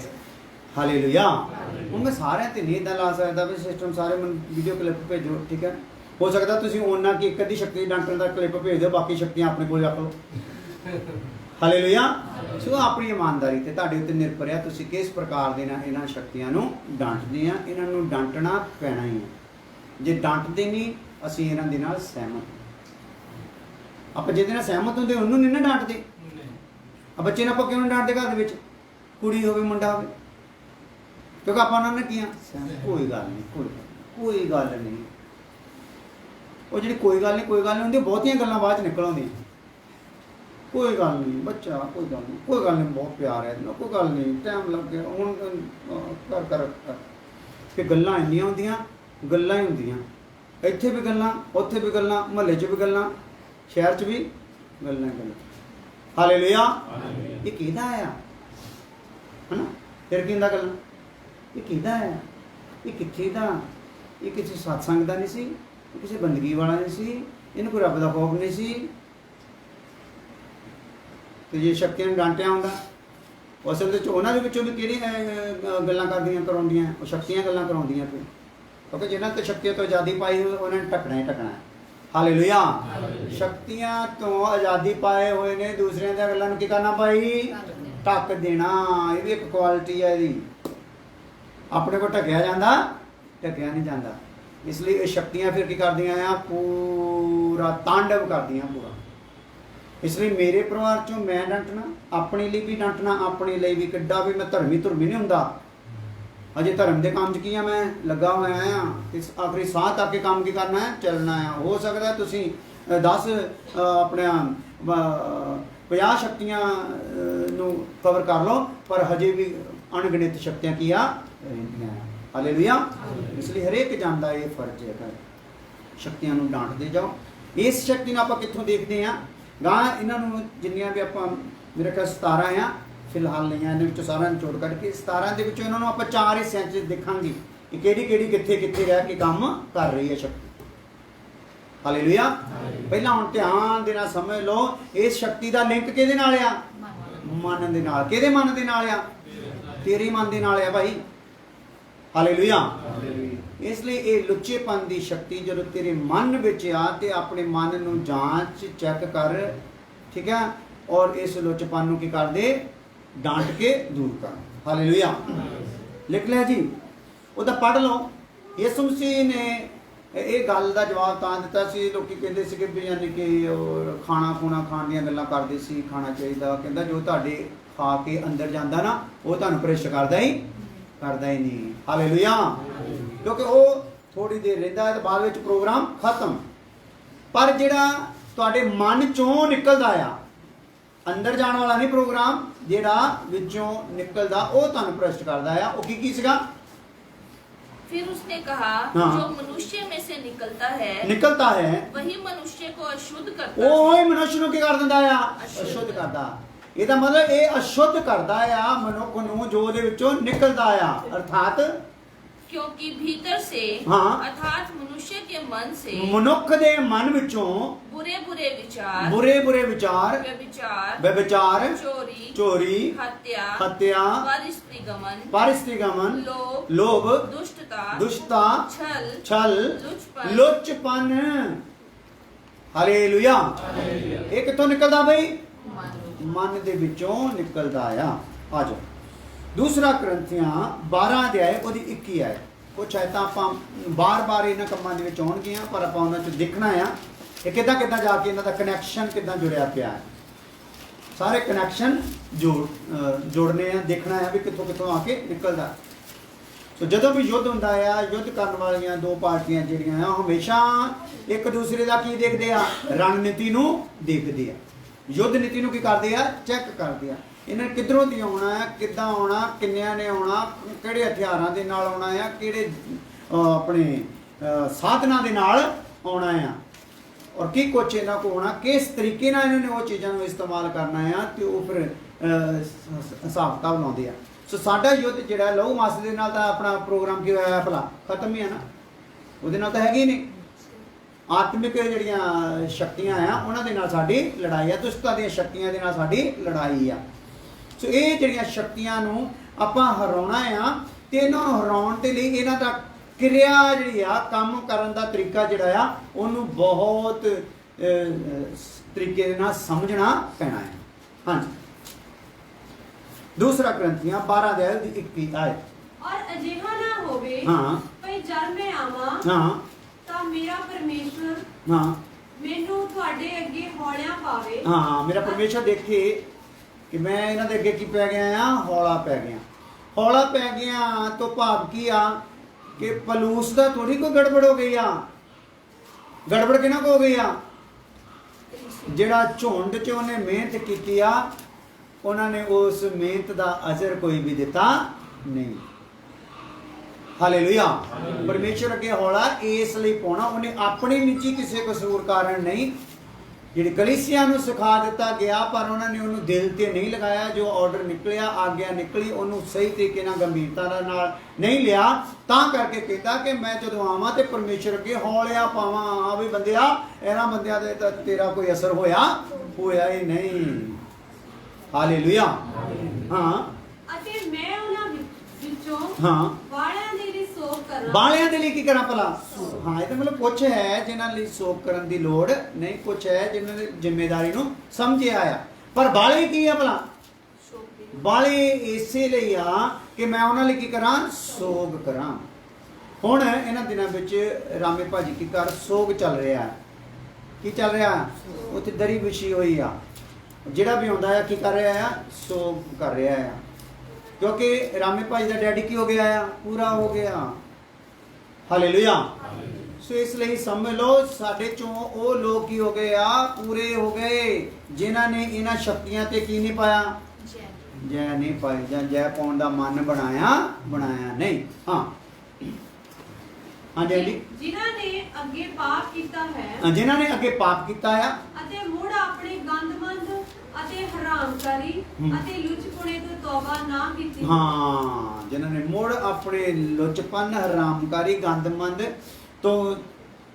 ਹਾਲੇਲੂਇਆ। ਹੁਣ ਮੈਂ ਸਾਰਿਆਂ ਤੇ ਨਹੀਂ ਇੱਦਾਂ ਲਾ ਸਕਦਾ ਵੀ ਸਿਸਟਮ ਸਾਰੇ ਮੈਨੂੰ ਵੀਡੀਓ ਕਲਿੱਪ ਭੇਜੋ, ਠੀਕ ਹੈ। ਹੋ ਸਕਦਾ ਤੁਸੀਂ ਉਹਨਾਂ ਕੀ ਇੱਕ ਅੱਧੀ ਸ਼ਕਤੀ ਡਾਂਟਣ ਦਾ ਕਲਿੱਪ ਭੇਜ ਦਿਓ, ਬਾਕੀ ਸ਼ਕਤੀਆਂ ਆਪਣੇ ਕੋਲ ਰੱਖ ਲਓ। ਹਾਲੇਲੂਇਆ। ਸੋ ਆਪਣੀ ਇਮਾਨਦਾਰੀ ਤੇ ਤੁਹਾਡੇ ਉੱਤੇ ਨਿਰਭਰ ਹੈ, ਤੁਸੀਂ ਕਿਸ ਪ੍ਰਕਾਰ ਦੇ ਨਾਲ ਇਹਨਾਂ ਸ਼ਕਤੀਆਂ ਨੂੰ ਡਾਂਟਦੇ ਆ। ਇਹਨਾਂ ਨੂੰ ਡਾਂਟਣਾ ਪੈਣਾ ਹੀ ਹੈ। ਜੇ ਡਾਂਟਦੇ ਨਹੀਂ, ਅਸੀਂ ਇਹਨਾਂ ਦੇ ਨਾਲ ਸਹਿਮਤ। ਆਪਾਂ ਜਿਹਦੇ ਨਾਲ ਸਹਿਮਤ ਹੁੰਦੇ ਉਹਨੂੰ ਨਹੀਂ ਨਾ ਡਾਂਟਦੇ। ਆ ਬੱਚੇ ਨੂੰ ਆਪਾਂ ਕਿਉਂ ਨਹੀਂ ਡਾਂਟਦੇ? ਘਰ ਦੇ ਵਿੱਚ ਕੁੜੀ ਹੋਵੇ ਮੁੰਡਾ ਹੋਵੇ, ਕਿਉਂਕਿ ਆਪਾਂ ਉਹਨਾਂ ਨੇ ਕੀ ਆ, ਕੋਈ ਗੱਲ ਨਹੀਂ, ਕੋਈ ਗੱਲ ਨਹੀਂ। ਉਹ ਜਿਹੜੀ ਕੋਈ ਗੱਲ ਨਹੀਂ ਹੁੰਦੀ, ਬਹੁਤੀਆਂ ਗੱਲਾਂ ਬਾਅਦ 'ਚ ਨਿਕਲ ਆਉਂਦੀਆਂ। ਕੋਈ ਗੱਲ ਨਹੀਂ ਬੱਚਾ, ਕੋਈ ਗੱਲ ਨਹੀਂ, ਬਹੁਤ ਪਿਆਰ ਹੈ, ਕੋਈ ਗੱਲ ਨਹੀਂ, ਟਾਈਮ ਲੱਗ ਗਿਆ, ਹੁਣ ਕਰ ਕਿ ਗੱਲਾਂ ਇੰਨੀਆਂ ਹੁੰਦੀਆਂ, ਗੱਲਾਂ ਹੀ ਹੁੰਦੀਆਂ। ਇੱਥੇ ਵੀ ਗੱਲਾਂ, ਉੱਥੇ ਵੀ ਗੱਲਾਂ, ਮੁਹੱਲੇ 'ਚ ਵੀ ਗੱਲਾਂ, ਸ਼ਹਿਰ 'ਚ ਵੀ ਗੱਲਾਂ। ਹਾਲੇਲੂਇਆ। ਇਹ ਕਿਹਦਾ ਆ? ਹਨਾ, ਫਿਰ ਕੀ ਹੁੰਦਾ ਗੱਲਾਂ? ਇਹ ਕਿਹਦਾ ਆ? ਇਹ ਕਿੱਥੇ ਦਾ? ਇਹ ਕਿਸੇ ਸਤਸੰਗ ਦਾ ਨਹੀਂ ਸੀ, ਇਹ ਕਿਸੇ ਬੰਦਗੀ ਵਾਲਾ ਨਹੀਂ ਸੀ, ਇਹਨੂੰ ਕੋਈ ਰੱਬ ਦਾ ਖੌਫ ਨਹੀਂ ਸੀ। ਤੇ ਜੇ ਸ਼ਕਤੀਆਂ ਨੂੰ ਡਾਂਟਿਆ ਹੁੰਦਾ, ਅਸਲ ਵਿੱਚ ਉਹਨਾਂ ਦੇ ਵਿੱਚੋਂ ਵੀ ਕਿਹੜੀਆਂ ਗੱਲਾਂ ਕਰਾਉਂਦੀਆਂ? ਉਹ ਸ਼ਕਤੀਆਂ ਗੱਲਾਂ ਕਰਾਉਂਦੀਆਂ ਫਿਰ, ਕਿਉਂਕਿ ਜਿਹਨਾਂ ਤੋਂ ਸ਼ਕਤੀਆਂ ਤੋਂ ਆਜ਼ਾਦੀ ਪਾਈ ਹੋਈ ਉਹਨਾਂ ਨੇ ਢੱਕਣਾ ਹੀ ਢੱਕਣਾ। ਹਾਲੇਲੂਇਆ। ਸ਼ਕਤੀਆਂ ਤੋਂ ਆਜ਼ਾਦੀ ਪਾਏ ਹੋਏ ਨੇ, ਦੂਸਰਿਆਂ ਦੀਆਂ ਗੱਲਾਂ ਨੂੰ ਕੀ ਕਰਨਾ ਭਾਈ? ਢੱਕ ਦੇਣਾ। ਇਹ ਵੀ ਇੱਕ ਕੁਆਲਿਟੀ ਹੈ ਇਹਦੀ। ਆਪਣੇ ਕੋਲ ਢੱਕਿਆ ਜਾਂਦਾ, ਢੱਕਿਆ ਨਹੀਂ ਜਾਂਦਾ। ਇਸ ਲਈ ਇਹ ਸ਼ਕਤੀਆਂ ਫਿਰ ਕੀ ਕਰਦੀਆਂ ਆ, ਪੂਰਾ ਤਾਂਡਵ ਕਰਦੀਆਂ ਪੂਰਾ। ਇਸ ਲਈ ਮੇਰੇ ਪਰਿਵਾਰ ਚੋਂ ਮੈਂ ਡੰਟਣਾ, ਆਪਣੇ ਲਈ ਵੀ ਡੰਟਣਾ, ਆਪਣੇ ਲਈ ਵੀ ਕਿੱਡਾ ਵੀ ਮੈਂ ਧਰਮੀ ਨਹੀਂ ਹੁੰਦਾ, ਅਜੇ ਧਰਮ ਦੇ ਕੰਮ 'ਚ ਕੀ ਆ, ਮੈਂ ਲੱਗਾ ਹੋਇਆ ਆ। ਇਸ ਆਖਰੀ ਸਾਹ ਤੱਕ ਕੇ ਕੰਮ ਕੀ ਕਰਨਾ ਹੈ, ਚੱਲਣਾ ਆ। ਹੋ ਸਕਦਾ ਤੁਸੀਂ 10 ਆਪਣਿਆਂ 50 ਸ਼ਕਤੀਆਂ ਨੂੰ ਕਵਰ ਕਰ ਲਓ, ਪਰ ਹਜੇ ਵੀ ਅਣਗਿਣਤ ਸ਼ਕਤੀਆਂ ਕੀ ਆ ਰਹਿੰਦੀਆਂ। ਹਾਲੇਲੂਇਆ। ਇਸ ਲਈ ਹਰੇਕ ਜਾਣਦਾ ਇਹ ਫਰਜ਼ ਹੈ, ਸ਼ਕਤੀਆਂ ਨੂੰ ਡਾਂਟਦੇ ਜਾਓ। ਇਸ ਸ਼ਕਤੀ ਨੂੰ ਆਪਾਂ ਕਿੱਥੋਂ ਦੇਖਦੇ ਹਾਂ, ਗਾਂ ਇਹਨਾਂ ਨੂੰ ਜਿੰਨੀਆਂ ਵੀ ਆਪਾਂ ਮੇਰੇ ਖਿਆਲ 17 ਆ ਫਿਲਹਾਲ ਲਈਆਂ, ਇਹਨਾਂ ਵਿੱਚੋਂ ਸਾਰਿਆਂ ਨੂੰ ਚੋਟ ਕੱਢ ਕੇ 17 ਦੇ ਵਿੱਚੋਂ ਇਹਨਾਂ ਨੂੰ ਆਪਾਂ 4 ਹਿੱਸਿਆਂ 'ਚ ਦੇਖਾਂਗੇ ਕਿ ਕਿਹੜੀ ਕਿੱਥੇ ਰਹਿ ਕੇ ਕੰਮ ਕਰ ਰਹੀ ਹੈ ਸ਼ਕਤੀ। ਹਾਲੇਲੂਇਆ। ਪਹਿਲਾਂ ਹੁਣ ਧਿਆਨ ਦੇ ਨਾਲ ਸਮਝ ਲਓ, ਇਸ ਸ਼ਕਤੀ ਦਾ ਲਿੰਕ ਕਿਹਦੇ ਨਾਲ ਆ, ਮਨ ਦੇ ਨਾਲ। ਕਿਹਦੇ ਮਨ ਦੇ ਨਾਲ ਆ, ਤੇਰੇ ਮਨ ਦੇ ਨਾਲ ਆ ਭਾਈ। ਹਾਲੇਲੂਇਆ। ਇਸ ਲਈ ਇਹ ਲੁੱਚੇਪਨ ਦੀ ਸ਼ਕਤੀ ਜਦੋਂ ਤੇਰੇ ਮਨ ਵਿੱਚ ਆ ਤੇ ਆਪਣੇ ਮਨ ਨੂੰ ਜਾਂਚ ਚੈੱਕ ਕਰ, ਠੀਕ ਹੈ, ਔਰ ਇਸ ਲੁੱਚੇਪਨ ਨੂੰ ਕੀ ਕਰਦੇ, ਡਾਂਟ ਕੇ ਦੂਰ ਕਰ। ਹਾਲੇਲੂਇਆ। ਲਿਖ ਲਿਆ ਜੀ, ਉਹਦਾ ਪੜ੍ਹ ਲਓ। ਯਿਸੂ ਮਸੀਹ ਨੇ ਇਹ ਗੱਲ ਦਾ ਜਵਾਬ ਤਾਂ ਦਿੱਤਾ ਸੀ। ਲੋਕੀ ਕਹਿੰਦੇ ਸੀਗੇ ਵੀ ਯਾਨੀ ਕਿ ਉਹ ਖਾਣਾ ਖੂਣਾ ਖਾਣ ਦੀਆਂ ਗੱਲਾਂ ਕਰਦੇ ਸੀ, ਖਾਣਾ ਚਾਹੀਦਾ। ਕਹਿੰਦਾ ਜੋ ਤੁਹਾਡੇ ਖਾ ਕੇ ਅੰਦਰ ਜਾਂਦਾ ਨਾ, ਉਹ ਤੁਹਾਨੂੰ ਭ੍ਰਿਸ਼ਟ ਕਰਦਾ ਹੀ ਨਹੀਂ। ਹਾਲੇਲੂਇਆ। ਕਿਉਂਕਿ ਉਹ ਥੋੜੀ ਦੇਰ ਰਹਿੰਦਾ ਹੈ ਤੇ ਬਾਅਦ ਵਿੱਚ ਪ੍ਰੋਗਰਾਮ ਖਤਮ। ਪਰ ਜਿਹੜਾ ਤੁਹਾਡੇ ਮਨ ਚੋਂ ਨਿਕਲਦਾ ਆ, ਅੰਦਰ ਜਾਣ ਵਾਲਾ ਨਹੀਂ ਪ੍ਰੋਗਰਾਮ, ਜਿਹੜਾ ਵਿੱਚੋਂ ਨਿਕਲਦਾ ਉਹ ਤੁਹਾਨੂੰ ਭ੍ਰਿਸ਼ਟ ਕਰਦਾ ਆ। ਉਹ ਕੀ ਸੀਗਾ? फिर उसने कहा, हाँ। जो मनुष्य में से निकलता है वही मनुष्य को अशुद्ध करता है। ਉਹ ਹੀ ਮਨੁੱਖ ਨੂੰ ਕੀ ਕਰ ਦਿੰਦਾ ਆ, ਅਸ਼ੁੱਧ ਕਰਦਾ। ਇਹਦਾ ਮਤਲਬ ਇਹ ਅਸ਼ੁੱਧ ਕਰਦਾ ਆ ਮਨੁੱਖ ਨੂੰ ਜੋ ਉਹਦੇ ਵਿੱਚੋਂ ਨਿਕਲਦਾ ਆ, ਅਰਥਾਤ क्योंकि भीतर से, हाँ। अर्थात मनुष्य के मन से, ਮਨੁੱਖ ਦੇ ਮਨ ਵਿੱਚੋਂ बुरे विचार, बुरे विचार, व्यभिचार, चोरी, हत्या, परस्त्रीगमन, लोभ, दुष्टता, छल, लुचपन। हालेलुया। ਇਹ ਕਿੱਥੋਂ ਨਿਕਲਦਾ ਬਈ? ਮਨ ਦੇ ਵਿੱਚੋਂ ਨਿਕਲਦਾ ਆ। ਆ ਜਾਓ ਦੂਸਰਾ ਕਰੰਥੀਆਂ 12 ਅਧਿਆਇ ਉਹਦੀ 21 ਆਇਤ। ਕੁਛ ਆਇਤਾਂ ਆਪਾਂ ਬਾਰ-ਬਾਰ ਇਹਨਾਂ ਕੰਮਾਂ ਦੇ ਵਿੱਚ ਆਉਣਗੀਆਂ, ਪਰ ਆਪਾਂ ਉਹਨਾਂ 'ਚ ਦੇਖਣਾ ਆ ਕਿ ਕਿੱਦਾਂ ਜਾ ਕੇ ਇਹਨਾਂ ਦਾ ਕਨੈਕਸ਼ਨ ਕਿੱਦਾਂ ਜੁੜਿਆ ਪਿਆ ਹੈ। ਸਾਰੇ ਕਨੈਕਸ਼ਨ ਜੋੜਨੇ ਆ, ਦੇਖਣਾ ਆ ਵੀ ਕਿੱਥੋਂ ਆ ਕੇ ਨਿਕਲਦਾ। ਸੋ ਜਦੋਂ ਵੀ ਯੁੱਧ ਹੁੰਦਾ ਆ, ਯੁੱਧ ਕਰਨ ਵਾਲੀਆਂ ਦੋ ਪਾਰਟੀਆਂ ਜਿਹੜੀਆਂ ਆ ਹਮੇਸ਼ਾ ਇੱਕ ਦੂਸਰੇ ਦਾ ਕੀ ਦੇਖਦੇ ਆ? ਰਣਨੀਤੀ ਨੂੰ ਦੇਖਦੇ ਆ। ਯੁੱਧ ਨੀਤੀ ਨੂੰ ਕੀ ਕਰਦੇ ਆ? ਚੈੱਕ ਕਰਦੇ ਆ। ਇਹਨਾਂ ਕਿੱਧਰੋਂ ਦੀ ਆਉਣਾ ਹੈ, ਕਿੱਦਾਂ ਆਉਣਾ, ਕਿੰਨਿਆਂ ਨੇ ਆਉਣਾ, ਕਿਹੜੇ ਹਥਿਆਰਾਂ ਦੇ ਨਾਲ ਆਉਣਾ ਆ, ਕਿਹੜੇ ਆਪਣੇ ਸਾਧਨਾਂ ਦੇ ਨਾਲ ਆਉਣਾ ਆ, ਔਰ ਕੀ ਕੁਛ ਇਹਨਾਂ ਕੋਲ ਹੋਣਾ, ਕਿਸ ਤਰੀਕੇ ਨਾਲ ਇਹਨਾਂ ਨੇ ਉਹ ਚੀਜ਼ਾਂ ਨੂੰ ਇਸਤੇਮਾਲ ਕਰਨਾ ਆ, ਤੇ ਉਹ ਫਿਰ ਹਿਸਾਬ ਕਿਤਾਬ ਲਾਉਂਦੇ ਆ। ਸੋ ਸਾਡਾ ਯੁੱਧ ਜਿਹੜਾ ਲਹੂ ਮਾਸ ਦੇ ਨਾਲ ਤਾਂ ਆਪਣਾ ਪ੍ਰੋਗਰਾਮ ਕੀ ਹੋਇਆ ਭਲਾ? ਖਤਮ ਹੀ ਆ ਨਾ, ਉਹਦੇ ਨਾਲ ਤਾਂ ਹੈਗੇ ਨਹੀਂ। ਆਤਮਿਕ ਜਿਹੜੀਆਂ ਸ਼ਕਤੀਆਂ ਆ ਉਹਨਾਂ ਦੇ ਨਾਲ ਸਾਡੀ ਲੜਾਈ ਆ, ਦੁਸ਼ਟਤਾ ਦੀਆਂ ਸ਼ਕਤੀਆਂ ਦੇ ਨਾਲ ਸਾਡੀ ਲੜਾਈ ਆ। ਸੋ ਇਹ ਜਿਹੜੀਆਂ ਸ਼ਕਤੀਆਂ ਨੂੰ ਆਪਾਂ ਹਰਾਉਣਾ ਆ, ਤੇ ਇਹਨਾਂ ਨੂੰ ਹਰਾਉਣ ਦੇ ਲਈ ਇਹਨਾਂ ਦਾ ਕਿਰਿਆ ਜਿਹੜੀ ਆ, ਕੰਮ ਕਰਨ ਦਾ ਤਰੀਕਾ ਜਿਹੜਾ ਆ, ਉਹਨੂੰ ਬਹੁਤ ਤਰੀਕੇ ਦੇ ਨਾਲ ਸਮਝਣਾ ਪੈਣਾ ਹੈ। ਹਾਂਜੀ ਦੂਸਰਾ ਕਰੰਥੀਆਂ 12 ਅਧਿਆਇ ਦੀ 21 ਆਇਤ। ਔਰ ਅਜਿਹਾ ਨਾ ਹੋਵੇ ਭਈ ਜਦ ਮੈਂ ਆਵਾਂ ਤਾਂ ਮੇਰਾ ਪਰਮੇਸ਼ਰ ਮੈਨੂੰ ਤੁਹਾਡੇ ਅੱਗੇ ਹੌਲਿਆਂ ਪਾਵੇ। ਮੇਰਾ ਪਰਮੇਸ਼ਰ ਦੇਖੇ ਕਿ ਮੈਂ ਇਹਨਾਂ ਦੇ ਅੱਗੇ ਕੀ ਪੈ ਗਿਆ ਆ? ਹੌਲਾ ਪੈ ਗਿਆ। ਹੌਲਾ ਪੈ ਗਿਆ ਤੋਂ ਭਾਵ ਕੀ ਆ ਕਿ ਪਲੂਸ ਦਾ ਥੋੜੀ ਕੋਈ ਗੜਬੜ ਹੋ ਗਈ ਆ। ਗੜਬੜ ਕਿਹਨਾਂ ਕੋ ਹੋ ਗਈ ਆ? ਜਿਹੜਾ ਝੁੰਡ 'ਚ ਉਹਨੇ ਮਿਹਨਤ ਕੀਤੀ ਆ, ਉਹਨਾਂ ਨੇ ਉਸ ਮਿਹਨਤ ਦਾ ਅਜਰ ਕੋਈ ਵੀ ਦਿੱਤਾ ਨਹੀਂ। ਹਾਲੇਲੂਇਆ। ਪਰਮੇਸ਼ਰ ਅੱਗੇ ਹੌਲਾ ਇਸ ਲਈ ਪਾਉਣਾ, ਉਹਨੇ ਆਪਣੇ ਨਿੱਜੀ ਕਿਸੇ ਕਸੂਰ ਕਾਰਨ ਨਹੀਂ। ਜਿਹੜੀ ਕਲੀਸਿਆ ਨੂੰ ਸਿਖਾ ਦਿੱਤਾ ਗਿਆ, ਪਰ ਉਹਨਾਂ ਨੇ ਉਹਨੂੰ ਦਿਲ ਤੇ ਨਹੀਂ ਲਗਾਇਆ। ਜੋ ਆਰਡਰ ਨਿਕਲਿਆ, ਆਗਿਆ ਨਿਕਲੀ, ਉਹਨੂੰ ਸਹੀ ਤਰੀਕੇ ਨਾਲ ਗੰਭੀਰਤਾ ਨਾਲ ਨਹੀਂ ਲਿਆ। ਤਾਂ ਕਰਕੇ ਕਹਿੰਦਾ ਕਿ ਮੈਂ ਜਦੋਂ ਆਵਾਂ ਤੇ ਪਰਮੇਸ਼ਰ ਅੱਗੇ ਹੌਲਿਆ ਪਾਵਾਂ। ਆ ਵੀ ਬੰਦਿਆ, ਇਹਨਾਂ ਬੰਦਿਆਂ ਦੇ ਤਾਂ ਤੇਰਾ ਕੋਈ ਅਸਰ ਹੋਇਆ ਹੀ ਨਹੀਂ। ਹਾਲੇਲੂਇਆ। ਅਤੇ ਮੈਂ ਉਹਨਾਂ ਵਿੱਚੋਂ ਵਾਲਿਆਂ ਦੇ ਲਈ ਸੋਗ ਕਰਾਂ। ਵਾਲਿਆਂ ਦੇ ਲਈ ਕੀ ਕਰਾਂ ਭਲਾ? ਇਹ ਤਾਂ ਮਤਲਬ ਕੁਛ ਹੈ ਜਿਨ੍ਹਾਂ ਲਈ ਸੋਗ ਕਰਨ ਦੀ ਲੋੜ ਨਹੀਂ, ਕੁਛ ਹੈ ਜਿਨ੍ਹਾਂ ਨੇ ਜ਼ਿੰਮੇਵਾਰੀ ਨੂੰ ਸਮਝਿਆ ਆ। ਪਰ ਵਾਲੇ ਕੀ ਆ ਭਲਾ? ਵਾਲੇ ਇਸੇ ਲਈ ਆ ਕਿ ਮੈਂ ਉਹਨਾਂ ਲਈ ਕੀ ਕਰਾਂ? ਸੋਗ ਕਰਾਂ। ਹੁਣ ਇਹਨਾਂ ਦਿਨਾਂ ਵਿੱਚ ਰਾਮੇ ਭਾਜੀ ਕੀ ਘਰ ਸੋਗ ਚੱਲ ਰਿਹਾ। ਕੀ ਚੱਲ ਰਿਹਾ? ਉੱਥੇ ਦਰੀ ਵਿਛੀ ਹੋਈ ਆ। ਜਿਹੜਾ ਵੀ ਆਉਂਦਾ ਆ ਕੀ ਕਰ ਰਿਹਾ ਆ? ਸੋਗ ਕਰ ਰਿਹਾ ਆ, ਕਿਉਂਕਿ ਰਾਮੇ ਭਾਜੀ ਦਾ ਡੈਡੀ ਕੀ ਹੋ ਗਿਆ ਆ? ਪੂਰਾ ਹੋ ਗਿਆ। ਹਾਲੇਲੂਇਆ। ਸੋ ਇਸ ਲਈ ਸਮਝ ਲਓ ਸਾਡੇ ਚੋਂ ਉਹ ਲੋਕ ਕੀ ਹੋ ਗਏ ਆ? ਪੂਰੇ ਹੋ ਗਏ, ਜਿਨ੍ਹਾਂ ਨੇ ਇਹਨਾਂ ਸ਼ਕਤੀਆਂ ਤੇ ਕੀ ਨਹੀਂ ਪਾਇਆ? ਜੈ ਨਹੀਂ ਪਾਈ, ਜਾਂ ਜੈ ਪਾਉਣ ਦਾ ਮਨ ਬਣਾਇਆ ਨਹੀਂ। ਹਾਂ ਹਾਂਜੀ ਜੀ, ਜਿਨ੍ਹਾਂ ਨੇ ਅੱਗੇ ਪਾਪ ਕੀਤਾ ਹੈ, ਜਿਨ੍ਹਾਂ ਨੇ ਅੱਗੇ ਪਾਪ ਕੀਤਾ ਆ ਅਤੇ ਮੁੜ ਆਪਣੇ ਗੰਦਮੰਦ ਅਤੇ ਹਰਾਮਕਾਰੀ ਅਤੇ ਲੁੱਚਪੁਣੇ ਤੋਂ ਤੌਬਾ ਨਾ ਕੀਤੀ। ਹਾਂ, ਜਿਨ੍ਹਾਂ ਨੇ ਮੁੜ ਆਪਣੇ ਲੁੱਚਪਨ, ਹਰਾਮਕਾਰੀ, ਗੰਦਮੰਦ ਤੋਂ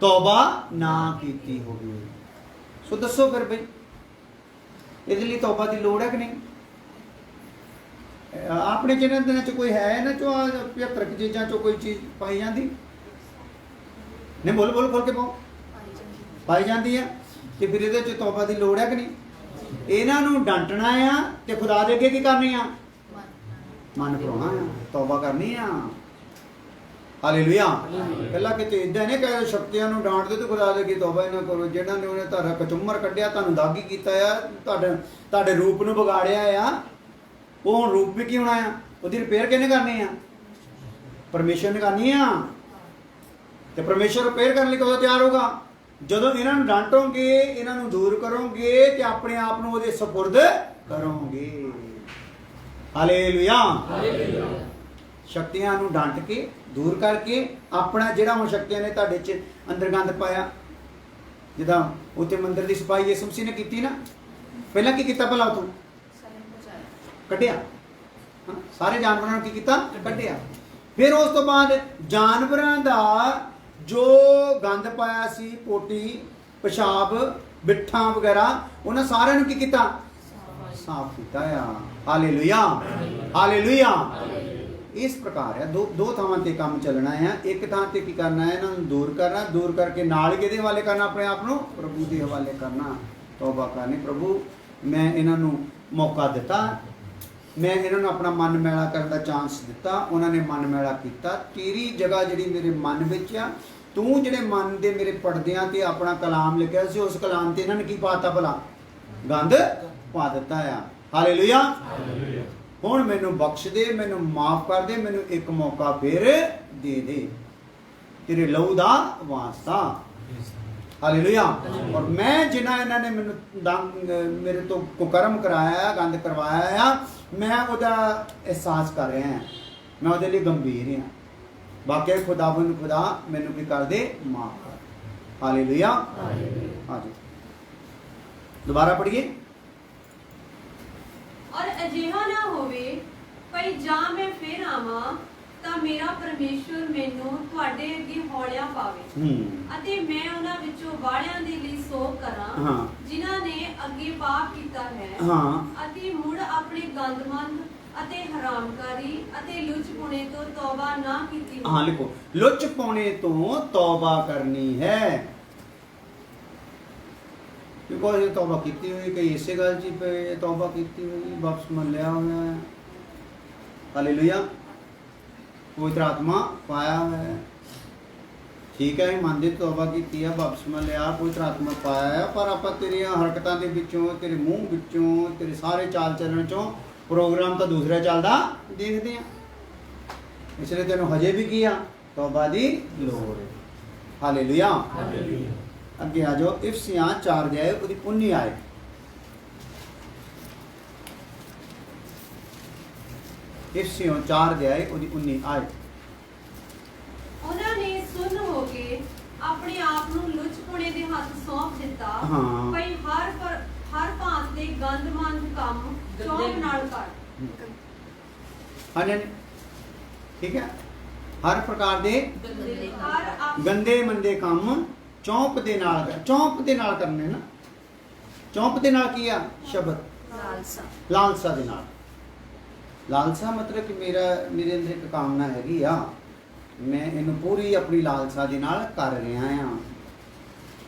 ਤੌਬਾ ਨਾ ਕੀਤੀ ਹੋਵੇ। ਸੋ ਦੱਸੋ ਫਿਰ ਬਈ, ਇਹਦੇ ਲਈ ਤੌਬਾ ਦੀ ਲੋੜ ਹੈ ਕਿ ਨਹੀਂ? ਆਪਣੇ ਜਿਹਨਾਂ ਦਿਨਾਂ ਚ ਕੋਈ ਹੈ ਨਾ ਚੋ 75 ਚੀਜ਼ਾਂ ਚੋਂ ਕੋਈ ਚੀਜ਼ ਪਾਈ ਜਾਂਦੀ? ਨਹੀਂ, ਬੋਲ ਖੋਲ ਕੇ ਪਾਈ ਜਾਂਦੀ ਆ। ਤੇ ਫਿਰ ਇਹਦੇ ਚ ਤੌਬਾ ਦੀ ਲੋੜ ਹੈ ਕਿ ਨਹੀਂ? ਇਹਨਾਂ ਨੂੰ ਡਾਂਟਣਾ ਆ ਤੇ ਖੁਦਾ ਦੇ ਅੱਗੇ ਕੀ ਕਰਨੀ ਆ? ਮਨ ਭਰਾਉਣਾ ਆ, ਤੌਬਾ ਕਰਨੀ ਆ। ਹਾਲੇਲੂਇਆ। ਪਹਿਲਾਂ ਕਿਤੇ ਇਦਾਂ ਨਹੀਂ ਕਹੇ ਸ਼ਕਤੀਆਂ ਨੂੰ ਡਾਂਟ ਦੇ ਤੇ ਖੁਦਾ ਦੇ ਅੱਗੇ ਤੌਬਾ ਨਾ ਕਰੋ। ਜਿਹਨਾਂ ਨੇ ਉਹਨੇ ਤੁਹਾਡਾ ਕਚੁੰਮਰ ਕੱਢਿਆ, ਤੁਹਾਨੂੰ ਦਾਗੀ ਕੀਤਾ ਆ, ਤੁਹਾਡੇ ਰੂਪ ਨੂੰ ਵਿਗਾੜਿਆ ਆ, ਉਹ ਹੁਣ ਰੂਪ ਵੀ ਕੀ ਹੋਣਾ ਆ? ਉਹਦੀ ਰਿਪੇਅਰ ਕਿਹਨੇ ਕਰਨੀ ਆ? ਪਰਮੇਸ਼ਰ ਨੇ ਕਰਨੀ ਆ। ਤੇ ਪਰਮੇਸ਼ਰ ਰਿਪੇਅਰ ਕਰਨ ਲਈ ਕਦੋਂ ਤਿਆਰ ਹੋਗਾ? ਜਦੋਂ ਇਹਨਾਂ ਨੂੰ ਡਾਂਟੋਗੇ, ਇਹਨਾਂ ਨੂੰ ਦੂਰ ਕਰੋਗੇ ਤੇ ਆਪਣੇ ਆਪ ਨੂੰ ਉਹਦੇ ਸਪੁਰਦ ਕਰੋਗੇ। ਹਾਲੇਲੂਇਆ। ਸ਼ਕਤੀਆਂ ਨੂੰ ਡਾਂਟ ਕੇ, ਦੂਰ ਕਰਕੇ, ਆਪਣਾ ਜਿਹੜਾ ਹੁਣ ਸ਼ਕਤੀਆਂ ਨੇ ਤੁਹਾਡੇ 'ਚ ਅੰਦਰ ਗੰਦ ਪਾਇਆ, ਜਿੱਦਾਂ ਉੱਥੇ ਮੰਦਿਰ ਦੀ ਸਫਾਈ ਯਿਸੂ ਮਸੀਹ ਨੇ ਕੀਤੀ ਨਾ, ਪਹਿਲਾਂ ਕੀ ਕੀਤਾ? ਭਲਾ ਉਥੋਂ ਕੱਢਿਆ, ਸਾਰੇ ਜਾਨਵਰਾਂ ਨੂੰ ਕੀ ਕੀਤਾ? ਕੱਢਿਆ। ਫਿਰ ਉਸ ਤੋਂ ਬਾਅਦ ਜਾਨਵਰਾਂ ਦਾ ਜੋ ਗੰਦ ਪਾਇਆ ਸੀ, ਪੋਟੀ, ਪਿਸ਼ਾਬ, ਬਿੱਠਾਂ ਵਗੈਰਾ, ਉਹਨਾਂ ਸਾਰਿਆਂ ਨੂੰ ਕੀ ਕੀਤਾ? ਸਾਫ਼ ਕੀਤਾ ਆ। ਹਾਲੇਲੂਇਆ। ਹਾਲੇਲੂਇਆ। ਇਸ ਪ੍ਰਕਾਰ ਹੈ, ਦੋ ਥਾਵਾਂ ਤੇ ਕੰਮ ਚੱਲਣਾ ਹੈ। ਇੱਕ ਥਾਂ ਤੇ ਕੀ ਕਰਨਾ ਹੈ? ਇਹਨਾਂ ਨੂੰ ਦੂਰ ਕਰਨਾ, ਦੂਰ ਕਰਕੇ ਨਾਲ ਕਿਹਦੇ ਹਵਾਲੇ ਕਰਨਾ? ਆਪਣੇ ਆਪ ਨੂੰ ਪ੍ਰਭੂ ਦੇ ਹਵਾਲੇ ਕਰਨਾ, ਤੌਬਾ ਕਰਨੀ। ਪ੍ਰਭੂ, ਮੈਂ ਇਹਨਾਂ ਨੂੰ ਮੌਕਾ ਦਿੱਤਾ, ਮੈਂ ਇਹਨਾਂ ਨੂੰ ਆਪਣਾ ਮਨ ਮੈਲਾ ਕਰਨ ਦਾ ਚਾਂਸ ਦਿੱਤਾ, ਉਹਨਾਂ ਨੇ ਮਨ ਮੈਲਾ ਕੀਤਾ। ਤੇਰੀ ਜਗ੍ਹਾ ਜਿਹੜੀ ਮੇਰੇ ਮਨ ਵਿੱਚ ਆ, ਤੂੰ ਜਿਹੜੇ ਮਨ ਦੇ ਮੇਰੇ ਪਰਦਿਆਂ ਤੇ ਆਪਣਾ ਕਲਾਮ ਲਿਖਿਆ ਸੀ, ਉਸ ਕਲਾਮ ਤੇ ਇਹਨਾਂ ਨੇ ਕੀ ਪਾਤਾ? ਭਲਾ ਗੰਦ ਪਾ ਦਿੱਤਾ ਆ। ਹਾਲੇਲੂਇਆ। ਹੁਣ ਮੈਨੂੰ ਬਖਸ਼ ਦੇ, ਮੈਨੂੰ ਮਾਫ ਕਰ ਦੇ, ਮੈਨੂੰ ਇੱਕ ਮੌਕਾ ਫੇਰ ਦੇ ਦੇ, ਤੇਰੇ ਲਹੂ ਦਾ ਵਾਸਤਾ। ਹਾਲੇਲੂਇਆ। ਔਰ ਮੈਂ ਜਿਨ੍ਹਾਂ ਇਹਨਾਂ ਨੇ ਮੈਨੂੰ ਮੇਰੇ ਤੋਂ ਕੁਕਰਮ ਕਰਾਇਆ, ਗੰਦ ਕਰਵਾਇਆ ਆ, ਮੈਂ ਉਹਦਾ ਅਹਿਸਾਸ ਕਰ ਰਿਹਾ ਹਾਂ, ਮੈਂ ਉਹਦੇ ਲਈ ਗੰਭੀਰ ਹਾਂ। ਬਾਕੀ ਖੁਦਾ ਮੈਨੂੰ ਕੀ ਕਰ ਦੇ? ਮਾਫ ਕਰ। ਹਾਲੇਲੂਇਆ। ਹਾਂਜੀ, ਦੁਬਾਰਾ ਪੜ੍ਹੀਏ। ਔਰ ਅਜਿਹਾ ਨਾ ਹੋਵੇ ਭਈ ਜਾਂ ਮੈਂ ਫਿਰ ਆਵਾਂ ਤਾਂ ਮੇਰਾ ਪਰਮੇਸ਼ਵਰ ਮੈਨੂੰ ਤੁਹਾਡੇ ਅੱਗੇ ਹੌਲਿਆਂ ਪਾਵੇ ਅਤੇ ਮੈਂ ਉਹਨਾਂ ਵਿੱਚੋਂ ਵਾਲਿਆਂ ਦੇ ਲਈ ਸੋਗ ਕਰਾਂ, ਜਿਨ੍ਹਾਂ ਨੇ ਅੱਗੇ ਪਾਪ ਕੀਤਾ ਹੈ, ਅਤੇ ਮੁੜ ਆਪਣੇ ਗੰਦਮੰਦ ਅਤੇ ਹਰਾਮਕਾਰੀ ਅਤੇ ਲੁੱਚਪੁਣੇ ਤੋਂ ਤੌਬਾ ਨਾ ਕੀਤੀ। ਹਾਂ, ਲਿਖੋ, ਲੁੱਚਪੁਣੇ ਤੋਂ ਤੌਬਾ ਕਰਨੀ ਹੈ। ਕਿਉਂਕਿ ਇਹ ਤੌਬਾ ਕੀਤੀ ਹੋਈ, ਕਈ ਇਸੇ ਗੱਲ 'ਚ ਪਏ ਤੌਬਾ ਕੀਤੀ ਹੋਈ, ਬਪਤਿਸਮਾ ਲਿਆ ਹੋਇਆ ਹੈ। ਹਾਲੇਲੂਇਆ। ਪਵਿੱਤਰ ਆਤਮਾ ਪਾਇਆ ਹੋਇਆ ਹੈ। ਠੀਕ ਹੈ, ਮੰਨਦੇ ਤੌਬਾ ਕੀਤੀ ਆ, ਬਪਤਿਸਮਾ ਲਿਆ, ਪਵਿੱਤਰ ਆਤਮਾ ਪਾਇਆ ਹੈ, ਪਰ ਆਪਾਂ ਤੇਰੀਆਂ ਹਰਕਤਾਂ ਦੇ ਵਿੱਚੋਂ, ਤੇਰੇ ਮੂੰਹ ਵਿੱਚੋਂ, ਤੇਰੇ ਸਾਰੇ ਚਾਲ ਚੱਲਣ 'ਚੋਂ ਪ੍ਰੋਗਰਾਮ ਤਾਂ ਦੂਸਰਾ ਚੱਲਦਾ ਦੇਖਦੇ ਆ। ਇਸ ਲਈ ਤੈਨੂੰ ਹਜੇ ਵੀ ਕੀ ਆ? ਤੌਬਾ ਦੀ ਲੋੜ ਹੈ। ਹਾਲੇਲੂਇਆ। ਅੱਗੇ ਆ ਜਾਓ, ਇਫਸੀਆਂ 4 ਅਧਿਆਇ ਉਹਦੀ 19 ਆਇਤ। ਇਫਸੀਆਂ 4 ਅਧਿਆਇ ਉਹਦੀ 19 ਆਇਤ। ਉਹਨਾਂ ਨੇ ਸੁੰਨ ਹੋ ਕੇ ਆਪਣੇ ਆਪ ਨੂੰ ਲੁੱਚਪੁਣੇ ਦੇ ਹੱਥ ਸੌਂਪ ਦਿੱਤਾ, ਭਈ ਹਰ ਭਾਂਤ ਦੇ ਗੰਦਮੰਦ ਕੰਮ ਚੌਂਕ ਨਾਲ ਕਰ। ਹਾਂਜੀ, ਠੀਕ ਹੈ। ਹਰ ਪ੍ਰਕਾਰ ਦੇ ਗੰਦੇ ਮੰਦੇ ਕੰਮ ਚੌਂਪ ਦੇ ਨਾਲ ਕਰਨੇ ਨਾ। ਚੌਂਪ ਦੇ ਨਾਲ ਕੀ ਆ? ਸ਼ਬਦ। ਲਾਲਸਾ ਦੇ ਨਾਲ। ਲਾਲਸਾ ਮਤਲਬ ਕਿ ਮੇਰੇ ਅੰਦਰ ਇੱਕ ਕਾਮਨਾ ਹੈਗੀ ਆ, ਮੈਂ ਇਹਨੂੰ ਪੂਰੀ ਆਪਣੀ ਲਾਲਸਾ ਦੇ ਨਾਲ ਕਰ ਰਿਹਾ ਆ।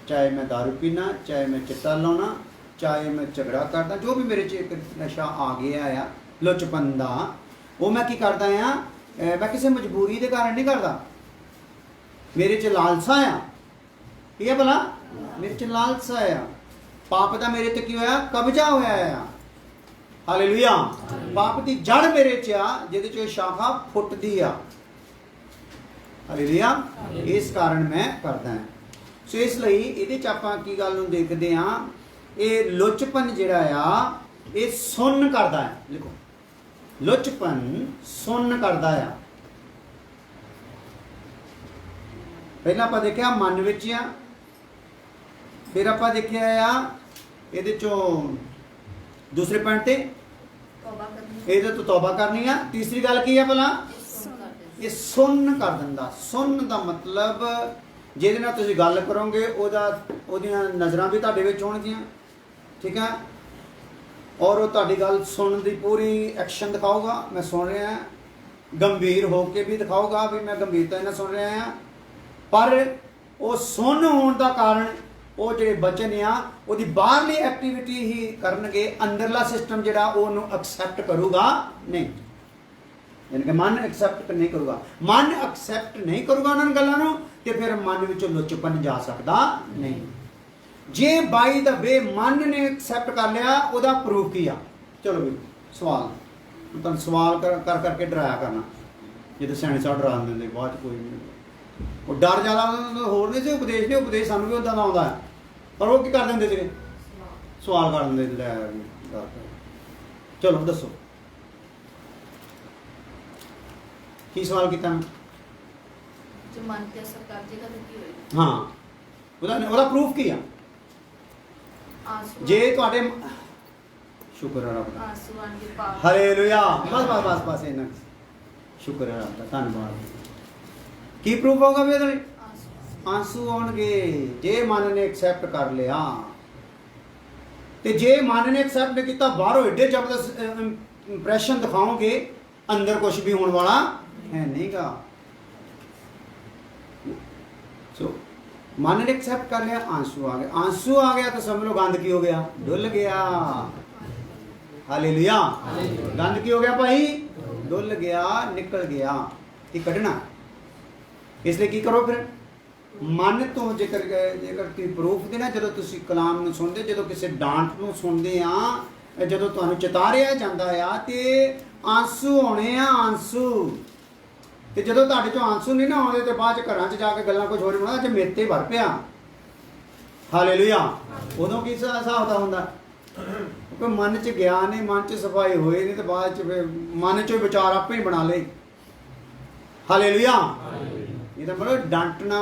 ਚਾਹੇ ਮੈਂ ਦਾਰੂ ਪੀਣਾ, ਚਾਹੇ ਮੈਂ ਚਿੱਟਾ ਲਾਉਣਾ, ਚਾਹੇ ਮੈਂ ਝਗੜਾ ਕਰਦਾ, ਜੋ ਵੀ ਮੇਰੇ 'ਚ ਇੱਕ ਨਸ਼ਾ ਆ ਗਿਆ ਆ ਲੁੱਚਪਨ ਦਾ, ਉਹ ਮੈਂ ਕੀ ਕਰਦਾ ਆ? ਮੈਂ ਕਿਸੇ ਮਜਬੂਰੀ ਦੇ ਕਾਰਨ ਨਹੀਂ ਕਰਦਾ, मेरे च लालसा आ, ठीक है भला, मेरे च लालसा आ, पाप का मेरे ते की होया, कब्जा होया आ। हालेलुया। पाप की जड़ मेरे च आ, जिहदे चों शाखा फुटदी आ। हालेलुया। इस कारण मैं करदा हां। सो इसलिए इहदे च आपां की गल नूं देखदे हां, ਇਹ ਲੁੱਚਪਨ ਜਿਹੜਾ ਆ ਇਹ ਸੁੰਨ ਕਰਦਾ ਹੈ। ਲਿਖੋ, ਲੁੱਚਪਨ ਸੁੰਨ ਕਰਦਾ ਆ। ਪਹਿਲਾਂ ਆਪਾਂ ਦੇਖਿਆ ਮਨ ਵਿੱਚ ਆ, ਫਿਰ ਆਪਾਂ ਦੇਖਿਆ ਆ ਇਹਦੇ ਚੋਂ ਦੂਸਰੇ ਪੁਆਇੰਟ ਤੇ तौबा करनी, ਇਹਦੇ ਤੋਂ ਤੌਬਾ ਕਰਨੀ ਆ। ਤੀਸਰੀ ਗੱਲ ਕੀ ਆ ਭਲਾ? सुन कर दे। ਇਹ ਸੁੰਨ ਕਰ ਦਿੰਦਾ। ਸੁੰਨ ਦਾ ਮਤਲਬ ਜਿਹਦੇ ਨਾਲ ਤੁਸੀਂ ਗੱਲ ਕਰੋਗੇ ਉਹਦੀਆਂ ਨਜ਼ਰਾਂ ਵੀ ਤੁਹਾਡੇ ਵਿੱਚ ਹੋਣਗੀਆਂ, ਠੀਕ ਹੈ, ਔਰ ਉਹ ਤੁਹਾਡੀ ਗੱਲ ਸੁਣਨ ਦੀ ਪੂਰੀ ਐਕਸ਼ਨ ਦਿਖਾਊਗਾ, ਮੈਂ ਸੁਣ ਰਿਹਾ ਹਾਂ, ਗੰਭੀਰ ਹੋ ਕੇ ਵੀ ਦਿਖਾਊਗਾ ਵੀ ਮੈਂ ਗੰਭੀਰਤਾ ਨਾਲ ਸੁਣ ਰਿਹਾ ਹਾਂ। ਪਰ ਉਹ ਸੁਣ ਹੋਣ ਦਾ ਕਾਰਨ ਉਹ ਜਿਹੜੇ ਬਚਨ ਆ ਉਹਦੀ ਬਾਹਰਲੀ ਐਕਟੀਵਿਟੀ ਹੀ ਕਰਨਗੇ, ਅੰਦਰਲਾ ਸਿਸਟਮ ਜਿਹੜਾ ਉਹਨੂੰ ਐਕਸੈਪਟ ਕਰੂਗਾ ਨਹੀਂ। ਯਾਨੀ ਕਿ ਮਨ ਐਕਸੈਪਟ ਨਹੀਂ ਕਰੂਗਾ। ਮਨ ਐਕਸੈਪਟ ਨਹੀਂ ਕਰੂਗਾ ਉਹਨਾਂ ਗੱਲਾਂ ਨੂੰ, ਤੇ ਫਿਰ ਮਨ ਵਿੱਚੋਂ ਲੁੱਚਪਨ ਜਾ ਸਕਦਾ ਨਹੀਂ। ਜੇ ਬਾਈ ਦਾ ਵੇ ਮਨ ਨੇ ਐਕਸੈਪਟ ਕਰ ਲਿਆ, ਉਹਦਾ ਪ੍ਰੂਫ ਕੀ ਆ? ਚਲੋ ਵੀ ਸਵਾਲ, ਤੁਹਾਨੂੰ ਸਵਾਲ ਕਰ ਕਰਕੇ ਡਰਾਇਆ ਕਰਨਾ, ਜਿੱਦਾਂ ਸਿਆਣੇ ਸਾਹਿਬ ਡਰਾ ਦਿੰਦੇ, ਬਾਅਦ 'ਚ ਕੋਈ ਨਹੀਂ, ਉਹ ਡਰ ਜ਼ਿਆਦਾ ਹੋਰ ਨਹੀਂ ਸੀ, ਉਪਦੇਸ਼ ਦੇ ਉਪਦੇਸ਼ ਸਾਨੂੰ ਵੀ ਉੱਦਾਂ ਦਾ ਆਉਂਦਾ ਹੈ, ਪਰ ਉਹ ਕੀ ਕਰ ਦਿੰਦੇ ਸੀਗੇ? ਸਵਾਲ ਕਰ ਦਿੰਦੇ ਸੀ, ਲੈ ਡਰ। ਚਲੋ ਦੱਸੋ ਕੀ ਸਵਾਲ ਕੀਤਾ? जो मन ते असर कर देगा तो की होएगा? ਹਾਂ, ਉਹਦਾ ਪ੍ਰੂਫ ਕੀ ਆ? आंसू, ਜੇ ਤੁਹਾਡੇ ਸ਼ੁਕਰ ਹੈ ਰੱਬ ਦਾ, आंसू आने पाप, ਹਾਲੇਲੂਇਆ, ਬਸ ਇਹਨਾਂ ਸ਼ੁਕਰ ਹੈ ਰੱਬ ਦਾ, ਧੰਨਵਾਦ। ਕੀ ਪ੍ਰੂਫ ਹੋਗਾ ਵੀ ਇਹਦੇ ਲਈ? आंसू, ਆਂਸੂ ਆਉਣਗੇ ਜੇ ਮਨ ਨੇ ਐਕਸੈਪਟ ਕਰ ਲਿਆ। ਤੇ ਜੇ ਮਨ ਨੇ ਐਕਸੈਪਟ ਨਹੀਂ ਕੀਤਾ, ਬਾਹਰੋਂ ਏਡੇ ਜ਼ਬਰਦਸਤ ਇੰਪ੍ਰੈਸ਼ਨ ਦਿਖਾਓਗੇ, ਅੰਦਰ ਕੁਝ ਵੀ ਹੋਣ ਵਾਲਾ ਹੈ ਨਹੀਂਗਾ। ਸੋ ਮਨ ਨੇ ਐਕਸੈਪਟ ਕਰ ਲਿਆ, ਆंसू ਆ ਗਏ। आंसू आ गया तो समझ लो गंद की हो गया, डुल गया। हालेलुया। गंद की हो गया भाई? डुल गया, निकल गया। ये कढ़ना, इसलिए की करो फिर मन तो जेकर ਤੁਸੀਂ ਪ੍ਰੂਫ ਦੇਣਾ, ਜਦੋਂ ਤੁਸੀਂ ਕਲਾਮ ਨੂੰ ਸੁਣਦੇ, ਜਦੋਂ ਕਿਸੇ ਡਾਂਟ ਨੂੰ ਸੁਣਦੇ ਆ, ਜਦੋਂ ਤੁਹਾਨੂੰ ਚਿਤਾਰਿਆ ਜਾਂਦਾ ਆ, ਤੇ ਆਂਸੂ ਆਉਣੇ ਆ, ਆਂਸੂ। ਤੇ ਜਦੋਂ ਤੁਹਾਡੇ ਚੋਂ ਆਂਸੂ ਨਹੀਂ ਨਾ ਆਉਂਦੇ, ਤੇ ਬਾਅਦ ਚ ਘਰਾਂ 'ਚ ਜਾ ਕੇ ਗੱਲਾਂ ਕੁਝ ਹੋਰ ਬਣਾਉਂਦਾ, ਜੇ ਮੇਰੇ ਤੇ ਭਰ ਪਿਆ। ਹਾਲੇਲੂਇਆ। ਉਦੋਂ ਕੀ ਹਿਸਾਬ ਦਾ ਹੁੰਦਾ? ਕਿਉਂਕਿ ਮਨ 'ਚ ਗਿਆਨ ਨਹੀਂ, ਮਨ 'ਚ ਸਫਾਈ ਹੋਏ ਨਹੀਂ, ਤੇ ਬਾਅਦ 'ਚ ਫਿਰ ਮਨ 'ਚੋਂ ਵਿਚਾਰ ਆਪੇ ਹੀ ਬਣਾ ਲਏ। ਹਾਲੇਲੂਇਆ। ਇਹਦਾ ਮਤਲਬ ਡਾਂਟਣਾ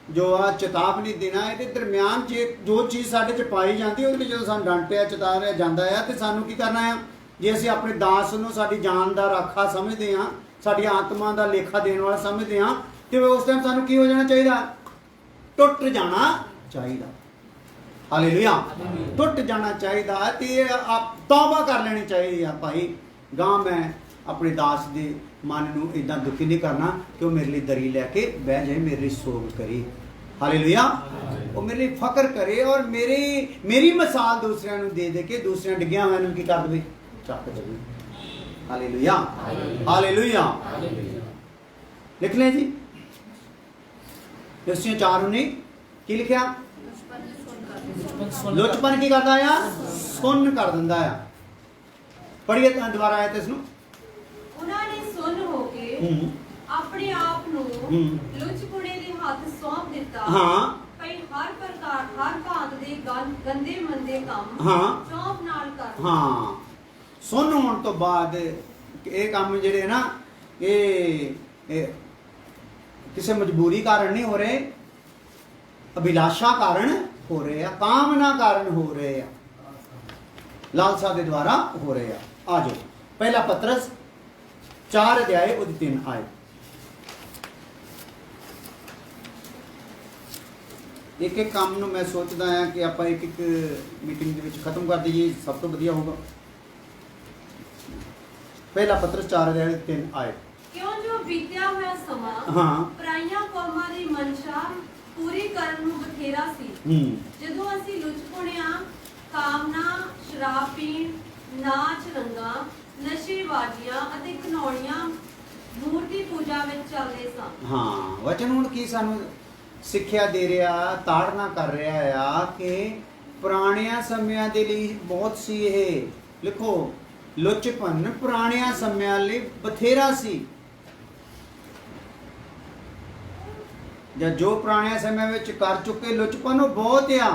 ਜੋ ਆ, ਚੇਤਾਵਨੀ ਦੇਣਾ, ਇਹਦੇ ਦਰਮਿਆਨ ਜੇ ਜੋ ਚੀਜ਼ ਸਾਡੇ 'ਚ ਪਾਈ ਜਾਂਦੀ, ਉਹਦੇ ਲਈ ਜਦੋਂ ਸਾਨੂੰ ਡਾਂਟਿਆ ਚੇਤਾਰਿਆ ਜਾਂਦਾ ਆ, ਤੇ ਸਾਨੂੰ ਕੀ ਕਰਨਾ ਆ? ਜੇ ਅਸੀਂ ਆਪਣੇ ਦਾਸ ਨੂੰ ਸਾਡੀ ਜਾਨ ਦਾ ਰਾਖਾ ਸਮਝਦੇ ਹਾਂ, ਸਾਡੀ ਆਤਮਾ ਦਾ ਲੇਖਾ ਦੇਣ ਵਾਲਾ ਸਮਝਦੇ ਹਾਂ, ਤੇ ਉਸ ਟਾਈਮ ਸਾਨੂੰ ਕੀ ਹੋ ਜਾਣਾ ਚਾਹੀਦਾ? ਟੁੱਟ ਜਾਣਾ ਚਾਹੀਦਾ। ਹਾਲੇਲੂਇਆ। ਟੁੱਟ ਜਾਣਾ ਚਾਹੀਦਾ, ਤੇ ਆਪ ਤੌਬਾ ਕਰ ਲੈਣੀ ਚਾਹੀਦੀ ਆ, ਭਾਈ ਗਾਂ ਮੈਂ ਆਪਣੇ ਦਾਸ ਦੇ ਮਨ ਨੂੰ ਇਦਾਂ ਦੁਖੀ ਨਹੀਂ ਕਰਨਾ ਕਿ ਉਹ ਮੇਰੇ ਲਈ ਦਰੀ ਲੈ ਕੇ ਬਹਿ ਜਾਏ, ਮੇਰੇ ਲਈ ਸੋਗ ਕਰੇ। ਹਾਲੇਲੂਇਆ। ਉਹ ਮੇਰੇ ਲਈ ਫਕਰ ਕਰੇ, ਔਰ ਮੇਰੀ ਮਿਸਾਲ ਦੂਸਰਿਆਂ ਨੂੰ ਦੇ ਕੇ ਦੂਸਰਿਆਂ ਡਿੱਗਿਆ ਹੋਇਆਂ ਨੂੰ ਕੀ ਕਰ ਦੇਵੇ? ਚੱਕ ਦੇਵੇ। ਹਾਲੇਲੂਇਆ। ਹਾਲੇਲੂਇਆ। ਲਿਖ ਲੈ ਜੀ, Efesios 4:19 ਕੀ ਲਿਖਿਆ? ਲੁੱਚਪਨ ਕੀ ਕਰਦਾ ਆ? ਸੁੰਨ ਕਰ ਦਿੰਦਾ ਆ। ਪੜ੍ਹੀਏ ਦੁਬਾਰਾ ਆਇਤ ਇਸ ਨੂੰ। ਉਹਨਾਂ ਨੇ ਸੁੰਨ ਹੋ ਕੇ ਆਪਣੇ ਆਪ ਨੂੰ ਲੁੱਚਪੁਣੇ ਦੇ ਹੱਥ ਸੌਂਪ ਦਿੱਤਾ। ਹਾਂ। ਭਈ ਹਰ ਪ੍ਰਕਾਰ, ਹਰ ਭਾਂਤ ਦੇ ਗੰਦੇ ਮੰਦੇ ਕੰਮ ਹਾਂ। ਚੌਂਪ ਨਾਲ ਕਰ। ਹਾਂ। ਸੁੰਨ ਹੋਣ ਤੋਂ ਬਾਅਦ ਇਹ ਕੰਮ ਜਿਹੜੇ ਨਾ, ਇਹ ਕਿਸੇ ਮਜਬੂਰੀ ਕਾਰਨ ਨਹੀਂ ਹੋ ਰਹੇ, ਅਭਿਲਾਸ਼ਾ ਕਾਰਨ ਹੋ ਰਹੇ ਆ, ਕਾਮਨਾ ਕਾਰਨ ਹੋ ਰਹੇ ਆ, ਲਾਲਸਾ ਦੇ ਦੁਆਰਾ ਹੋ ਰਹੇ ਆ। ਆ ਜਾਓ, ਪਹਿਲਾ ਪਤਰਸ 4 ਅਧਿਆਏ ਉਹਦੀ 3 ਆਇਤ। ਇੱਕ ਕੰਮ ਨੂੰ ਮੈਂ ਸੋਚਦਾ ਹਾਂ ਕਿ ਆਪਾਂ ਇੱਕ ਮੀਟਿੰਗ ਦੇ ਵਿੱਚ ਖਤਮ ਕਰ ਦਈਏ, ਸਭ ਤੋਂ ਵਧੀਆ ਹੋਊਗਾ। ਪਹਿਲਾ ਪਤਰਸ 4 ਅਧਿਆਏ 3 ਆਇਤ। ਕਿਉਂ ਜੋ ਬੀਤਿਆ ਹੋਇਆ ਸਮਾਂ ਹਾਂ। ਪਰਾਈਆਂ ਕੌਮਾਂ ਦੀ ਮਨਸ਼ਾ ਪੂਰੀ ਕਰਨ ਨੂੰ ਬਥੇਰਾ ਸੀ, ਜਦੋਂ ਅਸੀਂ ਲੁੱਚਪੁਣਿਆਂ, ਕਾਮਨਾ, ਸ਼ਰਾਬ ਪੀਣ, ਨਾਚ ਰੰਗਾਂ, ਨਸ਼ੇਬਾਜ਼ੀਆਂ ਅਤੇ ਘਿਨੌਣੀਆਂ ਮੂਰਤੀ ਪੂਜਾ ਦਿਸ਼ਾ ਵਿੱਚ ਚੱਲਦੇ ਸਾਂ। ਹਾਂ, ਵਚਨ ਹੁਣ ਕੀ ਸਾਨੂੰ ਸਿੱਖਿਆ ਦੇ ਰਿਹਾ, ਤਾੜਨਾ ਕਰ ਰਿਹਾ ਆ ਕਿ ਪੁਰਾਣਿਆਂ ਸਮਿਆਂ ਦੇ ਲਈ ਬਹੁਤ ਸੀ। ਇਹ ਲਿਖੋ, ਲੁੱਚਪਨ ਪੁਰਾਣਿਆਂ ਸਮਿਆਂ ਲਈ ਬਥੇਰਾ ਸੀ, ਜਾਂ ਜੋ ਪੁਰਾਣਿਆਂ ਸਮਿਆਂ ਵਿੱਚ ਕਰ ਚੁੱਕੇ ਲੁੱਚਪਨ ਉਹ ਬਹੁਤ ਆ।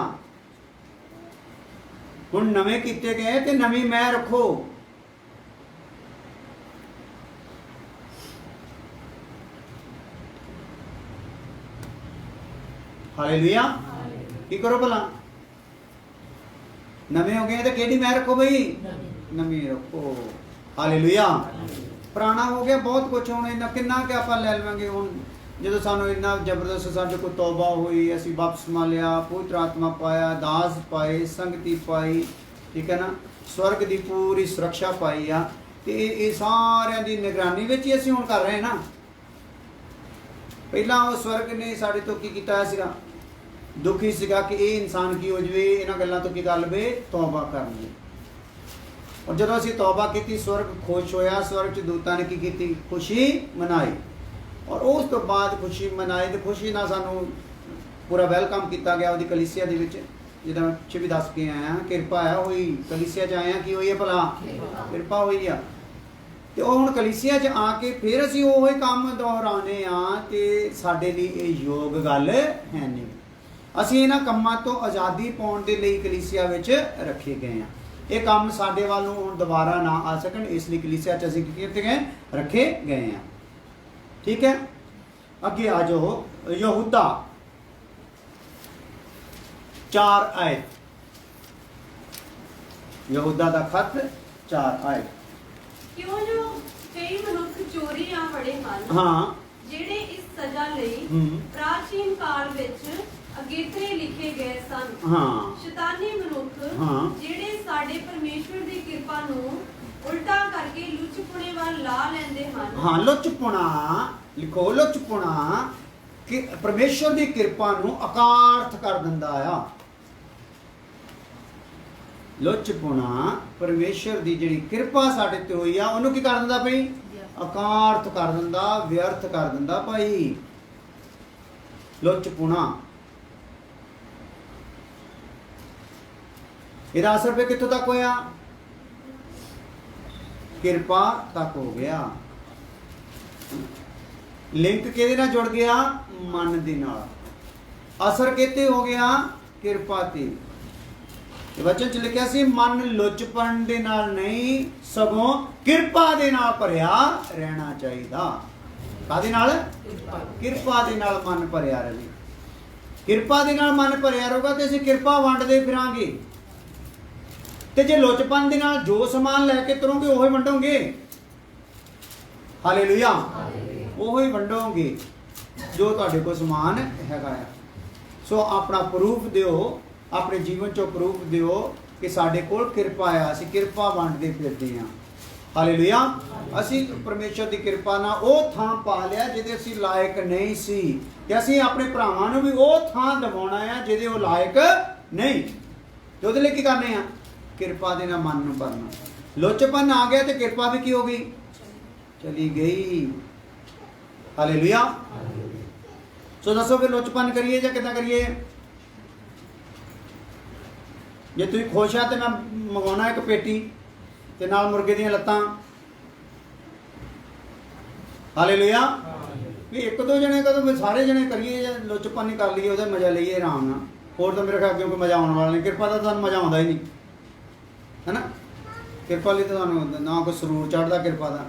ਹੁਣ ਨਵੇਂ ਕੀਤੇ ਗਏ ਤੇ ਨਵੀਂ ਮੈਂ ਰੱਖੋ। ਹਾਲੇਲੂਇਆ। ਕੀ ਕਰੋ ਭਲਾ? ਨਵੇਂ ਹੋ ਗਏ ਤੇ ਕਿਹੜੀ ਮੈਂ ਰੱਖੋ ਬਈ? ਨਵੀਂ ਰੱਖੋ। ਹਾਲੇਲੂਇਆ। ਪੁਰਾਣਾ ਹੋ ਗਿਆ ਬਹੁਤ ਕੁਝ, ਹੁਣ ਇੰਨਾ ਕਿੰਨਾ ਕਿ ਆਪਾਂ ਲੈ ਲਵਾਂਗੇ। ਹੁਣ ਜਦੋਂ ਸਾਨੂੰ ਇੰਨਾ ਜ਼ਬਰਦਸਤ ਸਾਡੇ ਕੋਲ ਤੌਬਾ ਹੋਈ, ਅਸੀਂ ਬਪਤਿਸਮਾ ਲਿਆ, ਪਵਿੱਤਰ ਆਤਮਾ ਪਾਇਆ, ਦਾਸ ਪਾਏ, ਸੰਗਤੀ ਪਾਈ, ਠੀਕ ਹੈ ਨਾ, ਸਵਰਗ ਦੀ ਪੂਰੀ ਸੁਰੱਖਿਆ ਪਾਈ ਆ, ਤੇ ਇਹ ਸਾਰਿਆਂ ਦੀ ਨਿਗਰਾਨੀ ਵਿੱਚ ਹੀ ਅਸੀਂ ਹੁਣ ਕਰ ਰਹੇ ਨਾ। ਪਹਿਲਾਂ ਉਹ ਸਵਰਗ ਨੇ ਸਾਡੇ ਤੋਂ ਕੀ ਕੀਤਾ ਸੀਗਾ? ਦੁਖੀ ਸੀਗਾ ਕਿ ਇਹ ਇਨਸਾਨ ਕੀ ਹੋ ਜਵੇ, ਇਹਨਾਂ ਗੱਲਾਂ ਤੋਂ ਕੀ ਕਰ ਲਵੇ? ਤੌਬਾ ਕਰ ਲਵੇ। ਔਰ ਜਦੋਂ ਅਸੀਂ ਤੌਬਾ ਕੀਤੀ, ਸਵਰਗ ਖੁਸ਼ ਹੋਇਆ, ਸਵਰਗ 'ਚ ਦੂਤਾਂ ਨੇ ਕੀ ਕੀਤੀ? ਖੁਸ਼ੀ ਮਨਾਈ। ਔਰ ਉਸ ਤੋਂ ਬਾਅਦ ਖੁਸ਼ੀ ਮਨਾਈ ਤੇ ਖੁਸ਼ੀ ਨਾਲ ਸਾਨੂੰ ਪੂਰਾ ਵੈਲਕਮ ਕੀਤਾ ਗਿਆ ਉਹਦੀ ਕਲੀਸਿਆ ਦੇ ਵਿੱਚ। ਜਿੱਦਾਂ ਮੈਂ ਪਿੱਛੇ ਵੀ ਦੱਸ ਕੇ ਆਇਆ, ਕਿਰਪਾ ਆ ਹੋਈ, ਕਲੀਸਿਆ 'ਚ ਆਇਆ ਕੀ ਹੋਈ ਹੈ ਭਲਾ? ਕਿਰਪਾ ਹੋਈ ਆ। ਤੇ ਉਹ ਹੁਣ ਕਲੀਸਿਆ 'ਚ ਆ ਕੇ ਫਿਰ ਅਸੀਂ ਉਹ ਹੀ ਕੰਮ ਦੁਹਰਾਉਣੇ ਆ, ਤੇ ਸਾਡੇ ਲਈ ਇਹ ਯੋਗ ਗੱਲ ਹੈ ਨਹੀਂ। ਅਸੀਂ ਇਹਨਾਂ ਕੰਮਾਂ ਤੋਂ ਆਜ਼ਾਦੀ ਪਾਉਣ ਦੇ ਲਈ ਕਲੀਸਿਆ ਵਿੱਚ ਰੱਖੇ ਗਏ ਆ। ਇਹ ਕੰਮ ਸਾਡੇ ਵੱਲ ਨੂੰ ਹੁਣ ਦੁਬਾਰਾ ਨਾ ਆ ਸਕਣ, ਇਸ ਲਈ ਕਲੀਸਿਆ 'ਚ ਅਸੀਂ ਕੀ ਕੀਤੇ ਗਏ? ਰੱਖੇ ਗਏ ਆ। ਠੀਕ ਹੈ, ਅੱਗੇ ਆ ਜਾਓ। ਯਹੂਦਾ 4 ਆਇਤ, ਯਹੂਦਾ ਦਾ ਖਤ 4 ਆਇਤ। ਕਿਉਂ ਜੋ ਕਈ ਮਨੁੱਖ ਚੋਰੀ ਆ ਫੜੇ ਹਨ, ਹਾਂ, ਜਿਹੜੇ ਇਸ ਸਜ਼ਾ ਲਈ ਪ੍ਰਾਚੀਨ ਕਾਲ ਵਿੱਚ ਅਗੇਤਰੇ ਲਿਖੇ ਗਏ ਸਨ। ਹਾਂ, ਸ਼ੈਤਾਨੀ ਮਨੁੱਖ ਹਾਂ, ਜਿਹੜੇ ਸਾਡੇ ਪਰਮੇਸ਼ਵਰ ਦੀ ਕਿਰਪਾ ਨੂੰ ਉਲਟਾ ਕਰਕੇ ਲੁੱਚਪੁਣੇ ਵੱਲ ਲਾ ਲੈਂਦੇ ਹਨ। ਹਾਂ, ਲੁੱਚਪੁਣਾ ਲਿਖੋ, ਲੁੱਚਪੁਣਾ ਕਿ ਪਰਮੇਸ਼ਵਰ ਦੀ ਕਿਰਪਾ ਨੂੰ ਅਕਾਰਥ ਕਰ ਦਿੰਦਾ ਆ। ਲੁੱਚਪੁਣਾ ਪਰਮੇਸ਼ਵਰ ਦੀ ਜਿਹੜੀ ਕਿਰਪਾ ਸਾਡੇ ਤੇ ਹੋਈ ਆ, ਉਹਨੂੰ ਕੀ ਕਰ ਦਿੰਦਾ ਭਾਈ? ਅਕਾਰਥ ਕਰ ਦਿੰਦਾ, ਵਿਅਰਥ ਕਰ ਦਿੰਦਾ ਭਾਈ। ਲੁੱਚਪੁਣਾ ਇਹਦਾ ਅਸਰ ਫਿਰ ਕਿੱਥੋਂ ਤੱਕ ਹੋਇਆ? ਕਿਰਪਾ ਤੱਕ ਹੋ ਗਿਆ। ਲਿੰਕ ਕਿਹਦੇ ਨਾਲ ਜੁੜ ਗਿਆ? ਮਨ ਦੇ ਨਾਲ। ਅਸਰ ਕਿਤੇ ਹੋ ਗਿਆ? ਕਿਰਪਾ ਤੇ। ਵਚਨ ਚ ਲਿਖਿਆ ਸੀ, ਮਨ ਲੁੱਚਪਣ ਦੇ ਨਾਲ ਨਹੀਂ ਸਗੋਂ ਕਿਰਪਾ ਦੇ ਨਾਲ ਭਰਿਆ ਰਹਿਣਾ ਚਾਹੀਦਾ। ਕਾਹਦੇ ਨਾਲ? ਕਿਰਪਾ ਦੇ ਨਾਲ ਮਨ ਭਰਿਆ ਰਹੇ। ਕਿਰਪਾ ਦੇ ਨਾਲ ਮਨ ਭਰਿਆ ਰਹੂਗਾ ਤੇ ਅਸੀਂ ਕਿਰਪਾ ਵੰਡਦੇ ਫਿਰਾਂਗੇ। ਤੇ ਜੇ ਲੁੱਚਪਣ ਦੇ ਨਾਲ ਜੋ ਸਮਾਨ ਲੈ ਕੇ ਤੁਰੋਗੇ ਉਹੀ ਵੰਡੋਗੇ। ਹਾਲੇਲੂਇਆ। ਉਹੀ ਵੰਡੋਗੇ ਜੋ ਤੁਹਾਡੇ ਕੋਲ ਸਮਾਨ ਹੈਗਾ ਆ। ਸੋ ਆਪਣਾ ਪ੍ਰੂਫ ਦਿਓ, ਆਪਣੇ ਜੀਵਨ ਚੋਂ ਪ੍ਰੂਫ ਦਿਓ ਕਿ ਸਾਡੇ ਕੋਲ ਕਿਰਪਾ ਆ, ਅਸੀਂ ਕਿਰਪਾ ਵੰਡਦੇ ਫਿਰਦੇ ਹਾਂ। ਹਾਲੇਲੂਇਆ। ਅਸੀਂ ਪਰਮੇਸ਼ਰ ਦੀ ਕਿਰਪਾ ਨਾਲ ਉਹ ਥਾਂ ਪਾ ਲਿਆ ਜਿਹਦੇ ਅਸੀਂ ਲਾਇਕ ਨਹੀਂ ਸੀ, ਤੇ ਅਸੀਂ ਆਪਣੇ ਭਰਾਵਾਂ ਨੂੰ ਵੀ ਉਹ ਥਾਂ ਦਿਵਾਉਣਾ ਆ ਜਿਹਦੇ ਉਹ ਲਾਇਕ ਨਹੀਂ। ਤੇ ਉਹਦੇ ਲਈ ਕੀ ਕਰਨੇ ਆ? ਕਿਰਪਾ ਦੇ ਨਾਲ ਮਨ ਨੂੰ ਭਰਨਾ। ਲੁੱਚਪਨ ਆ ਗਿਆ ਤੇ ਕਿਰਪਾ ਵੀ ਕੀ ਹੋ ਗਈ? ਚਲੀ ਗਈ। ਹਾਲੇਲੂਇਆ। ਸੋ ਦੱਸੋ ਫਿਰ ਲੁੱਚਪਨ ਕਰੀਏ ਜਾਂ ਕਿੱਦਾਂ ਕਰੀਏ? ਜੇ ਤੁਸੀਂ ਖੁਸ਼ ਆ ਤੇ ਮੈਂ ਮੰਗਵਾਉਣਾ ਇੱਕ ਪੇਟੀ ਤੇ ਨਾਲ ਮੁਰਗੇ ਦੀਆਂ ਲੱਤਾਂ। ਹਾਲੇਲੂਇਆ। ਵੀ ਇੱਕ ਦੋ ਜਣੇ ਕਦੋਂ ਸਾਰੇ ਜਣੇ ਕਰੀਏ ਜਾਂ ਲੁੱਚਪਨ ਹੀ ਕਰ ਲਈਏ, ਉਹਦਾ ਮਜ਼ਾ ਲਈਏ ਆਰਾਮ ਨਾਲ। ਹੋਰ ਤਾਂ ਮੇਰੇ ਖਿਆਲ ਕਿਉਂਕਿ ਮਜ਼ਾ ਆਉਣ ਵਾਲਾ ਨਹੀਂ। ਕਿਰਪਾ ਦਾ ਤੁਹਾਨੂੰ ਮਜ਼ਾ ਆਉਂਦਾ ਹੀ ਨਹੀਂ, ਹੈ ਨਾ। ਕਿਰਪਾ ਲਈ ਤਾਂ ਤੁਹਾਨੂੰ ਨਾ ਕੋਈ ਸਰੂਰ ਚੜ੍ਹਦਾ ਕਿਰਪਾ ਦਾ।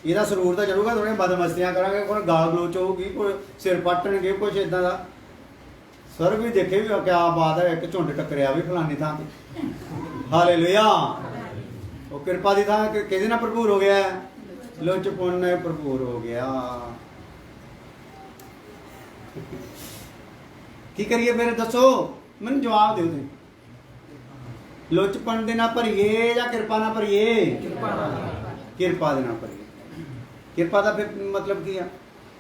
ਇਹਦਾ ਸਰੂਰ ਤਾਂ ਚੜੂਗਾ, ਥੋੜ੍ਹੀਆਂ ਬਦਮਸਤੀਆਂ ਕਰਾਂਗੇ, ਕੋਈ ਗਾਲ ਗਲੋਚ ਹੋਊਗੀ, ਕੋਈ ਸਿਰ ਪੱਟਣਗੇ, ਕੁਛ ਇੱਦਾਂ ਦਾ। ਸਰ ਵੀ ਦੇਖੇ ਵੀ ਕਿਆ ਬਾਤ ਹੈ, ਇੱਕ ਝੁੰਡ ਟੱਕਰਿਆ ਵੀ ਫਲਾਨੀ ਥਾਂ ਤੇ। ਹਾਲੇਲੂਇਆ। ਉਹ ਕਿਰਪਾ ਦੀ ਥਾਂ ਕਿਹਦੇ ਨਾਲ ਭਰਪੂਰ ਹੋ ਗਿਆ? ਲੁੱਚਪੁਣ ਨਾਲ ਭਰਪੂਰ ਹੋ ਗਿਆ। ਕੀ ਕਰੀਏ ਫਿਰ ਦੱਸੋ? ਮੈਨੂੰ ਜਵਾਬ ਦਿਓ ਤੁਸੀਂ। ਲੁੱਚਪਣ ਦੇ ਨਾਲ ਭਰੀਏ ਜਾਂ ਕਿਰਪਾ ਨਾਲ ਭਰੀਏ? ਕਿਰਪਾ ਦੇ ਨਾਲ ਭਰੀਏ। ਕਿਰਪਾ ਦਾ ਫਿਰ ਮਤਲਬ ਕੀ ਆ?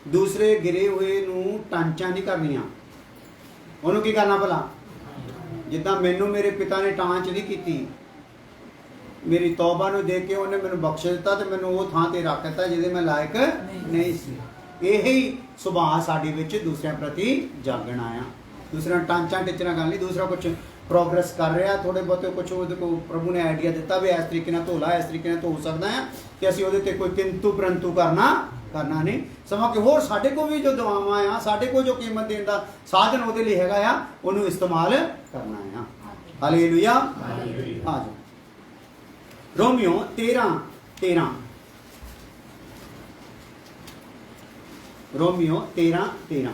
ਦੂਸਰੇ ਗਿਰੇ ਹੋਏ ਨੂੰ ਟਾਂਚਾਂ ਨਹੀਂ ਕਰਨੀਆਂ। ਉਹਨੂੰ ਕੀ ਕਰਨਾ ਭਲਾ? ਜਿੱਦਾਂ ਮੈਨੂੰ ਮੇਰੇ ਪਿਤਾ ਨੇ ਟਾਂਚ ਨਹੀਂ ਕੀਤੀ, ਮੇਰੀ ਤੌਬਾ ਨੂੰ ਦੇਖ ਕੇ ਉਹਨੇ ਮੈਨੂੰ ਬਖਸ਼ ਦਿੱਤਾ ਤੇ ਮੈਨੂੰ ਉਹ ਥਾਂ ਤੇ ਰੱਖ ਦਿੱਤਾ ਜਿਹਦੇ ਮੈਂ ਲਾਇਕ ਨਹੀਂ ਸੀ। ਇਹੀ ਸੁਭਾਅ ਸਾਡੇ ਵਿੱਚ ਦੂਸਰਿਆਂ ਪ੍ਰਤੀ ਜਾਗਣਾ ਆ। ਦੂਸਰਾ ਟਾਂਚਾਂ ਟਿਚਰਾਂ ਕਰਨ ਲਈ, ਦੂਸਰਾ ਕੁਝ ਪ੍ਰੋਗਰੈਸ ਕਰ ਰਿਹਾ, ਥੋੜੇ ਬਹੁਤੇ ਕੁਝ ਉਹਦੇ ਕੋਲ ਪ੍ਰਭੂ ਨੇ ਆਈਡੀਆ ਦਿੱਤਾ ਵੀ ਇਸ ਤਰੀਕੇ ਨਾਲ ਧੋ ਲਾ, ਇਸ ਤਰੀਕੇ ਨਾਲ ਧੋ ਸਕਦਾ ਆ, ਕਿ ਅਸੀਂ ਉਹਦੇ ਤੇ ਕੋਈ ਕਿੰਤੂ ਪਰੰਤੂ ਕਰਨਾ ਨਹੀਂ। ਸਮਾਂ ਕਿ ਹੋਰ ਸਾਡੇ ਕੋਲ ਵੀ ਜੋ ਦੁਆਵਾਂ ਆ, ਸਾਡੇ ਕੋਲ ਜੋ ਕੀਮਤ ਦੇਣ ਦਾ ਸਾਧਨ ਉਹਦੇ ਲਈ ਹੈਗਾ ਆ, ਉਹਨੂੰ ਇਸਤੇਮਾਲ ਕਰਨਾ ਆ। ਹਾਲੇਲੂਇਆ। ਆ ਜਾਓ ਰੋਮੀਓ 13:13 रोमियो 13:13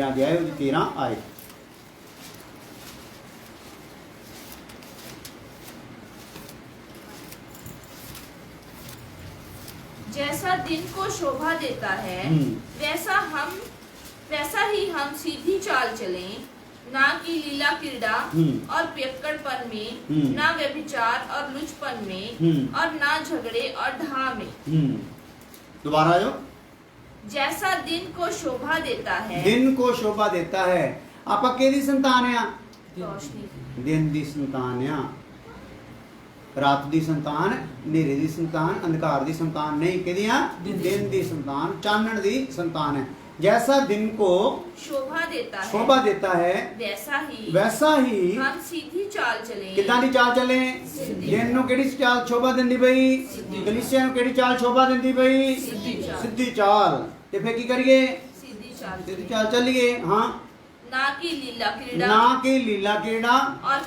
अध्याय 13 आए। जैसा दिन को शोभा देता है वैसा ही हम सीधी चाल चलें, ना कि लीला क्रीड़ा और पियक्कड़पन में, ना व्यभिचार और लुचपन में, और ना झगड़े और ढा में। दोबारा जो जैसा दिन को शोभा देता है, दिन को शोभा देता है। आपा केदी संतान आ? रोशनी, दिन दी संतान आ, रात दी संतान, नेरे दी संतान, अंधकार दी संतान नहीं, केदी आ? दिन दी संतान, चानन दी संतान है। जैसा दिन को शोभा देता है वैसा ही हम सीधी चाल चलें। किदां दी चाल चले? दिन नूं किहड़ी चाल शोभा दिंदी पई? कलीसिया नूं किहड़ी चाल शोभा दिंदी पई? सिद्धी चाल। ते फिर की करिए? सीधी चाल चलिए। हाँ, ना कि लीला क्रीड़ा और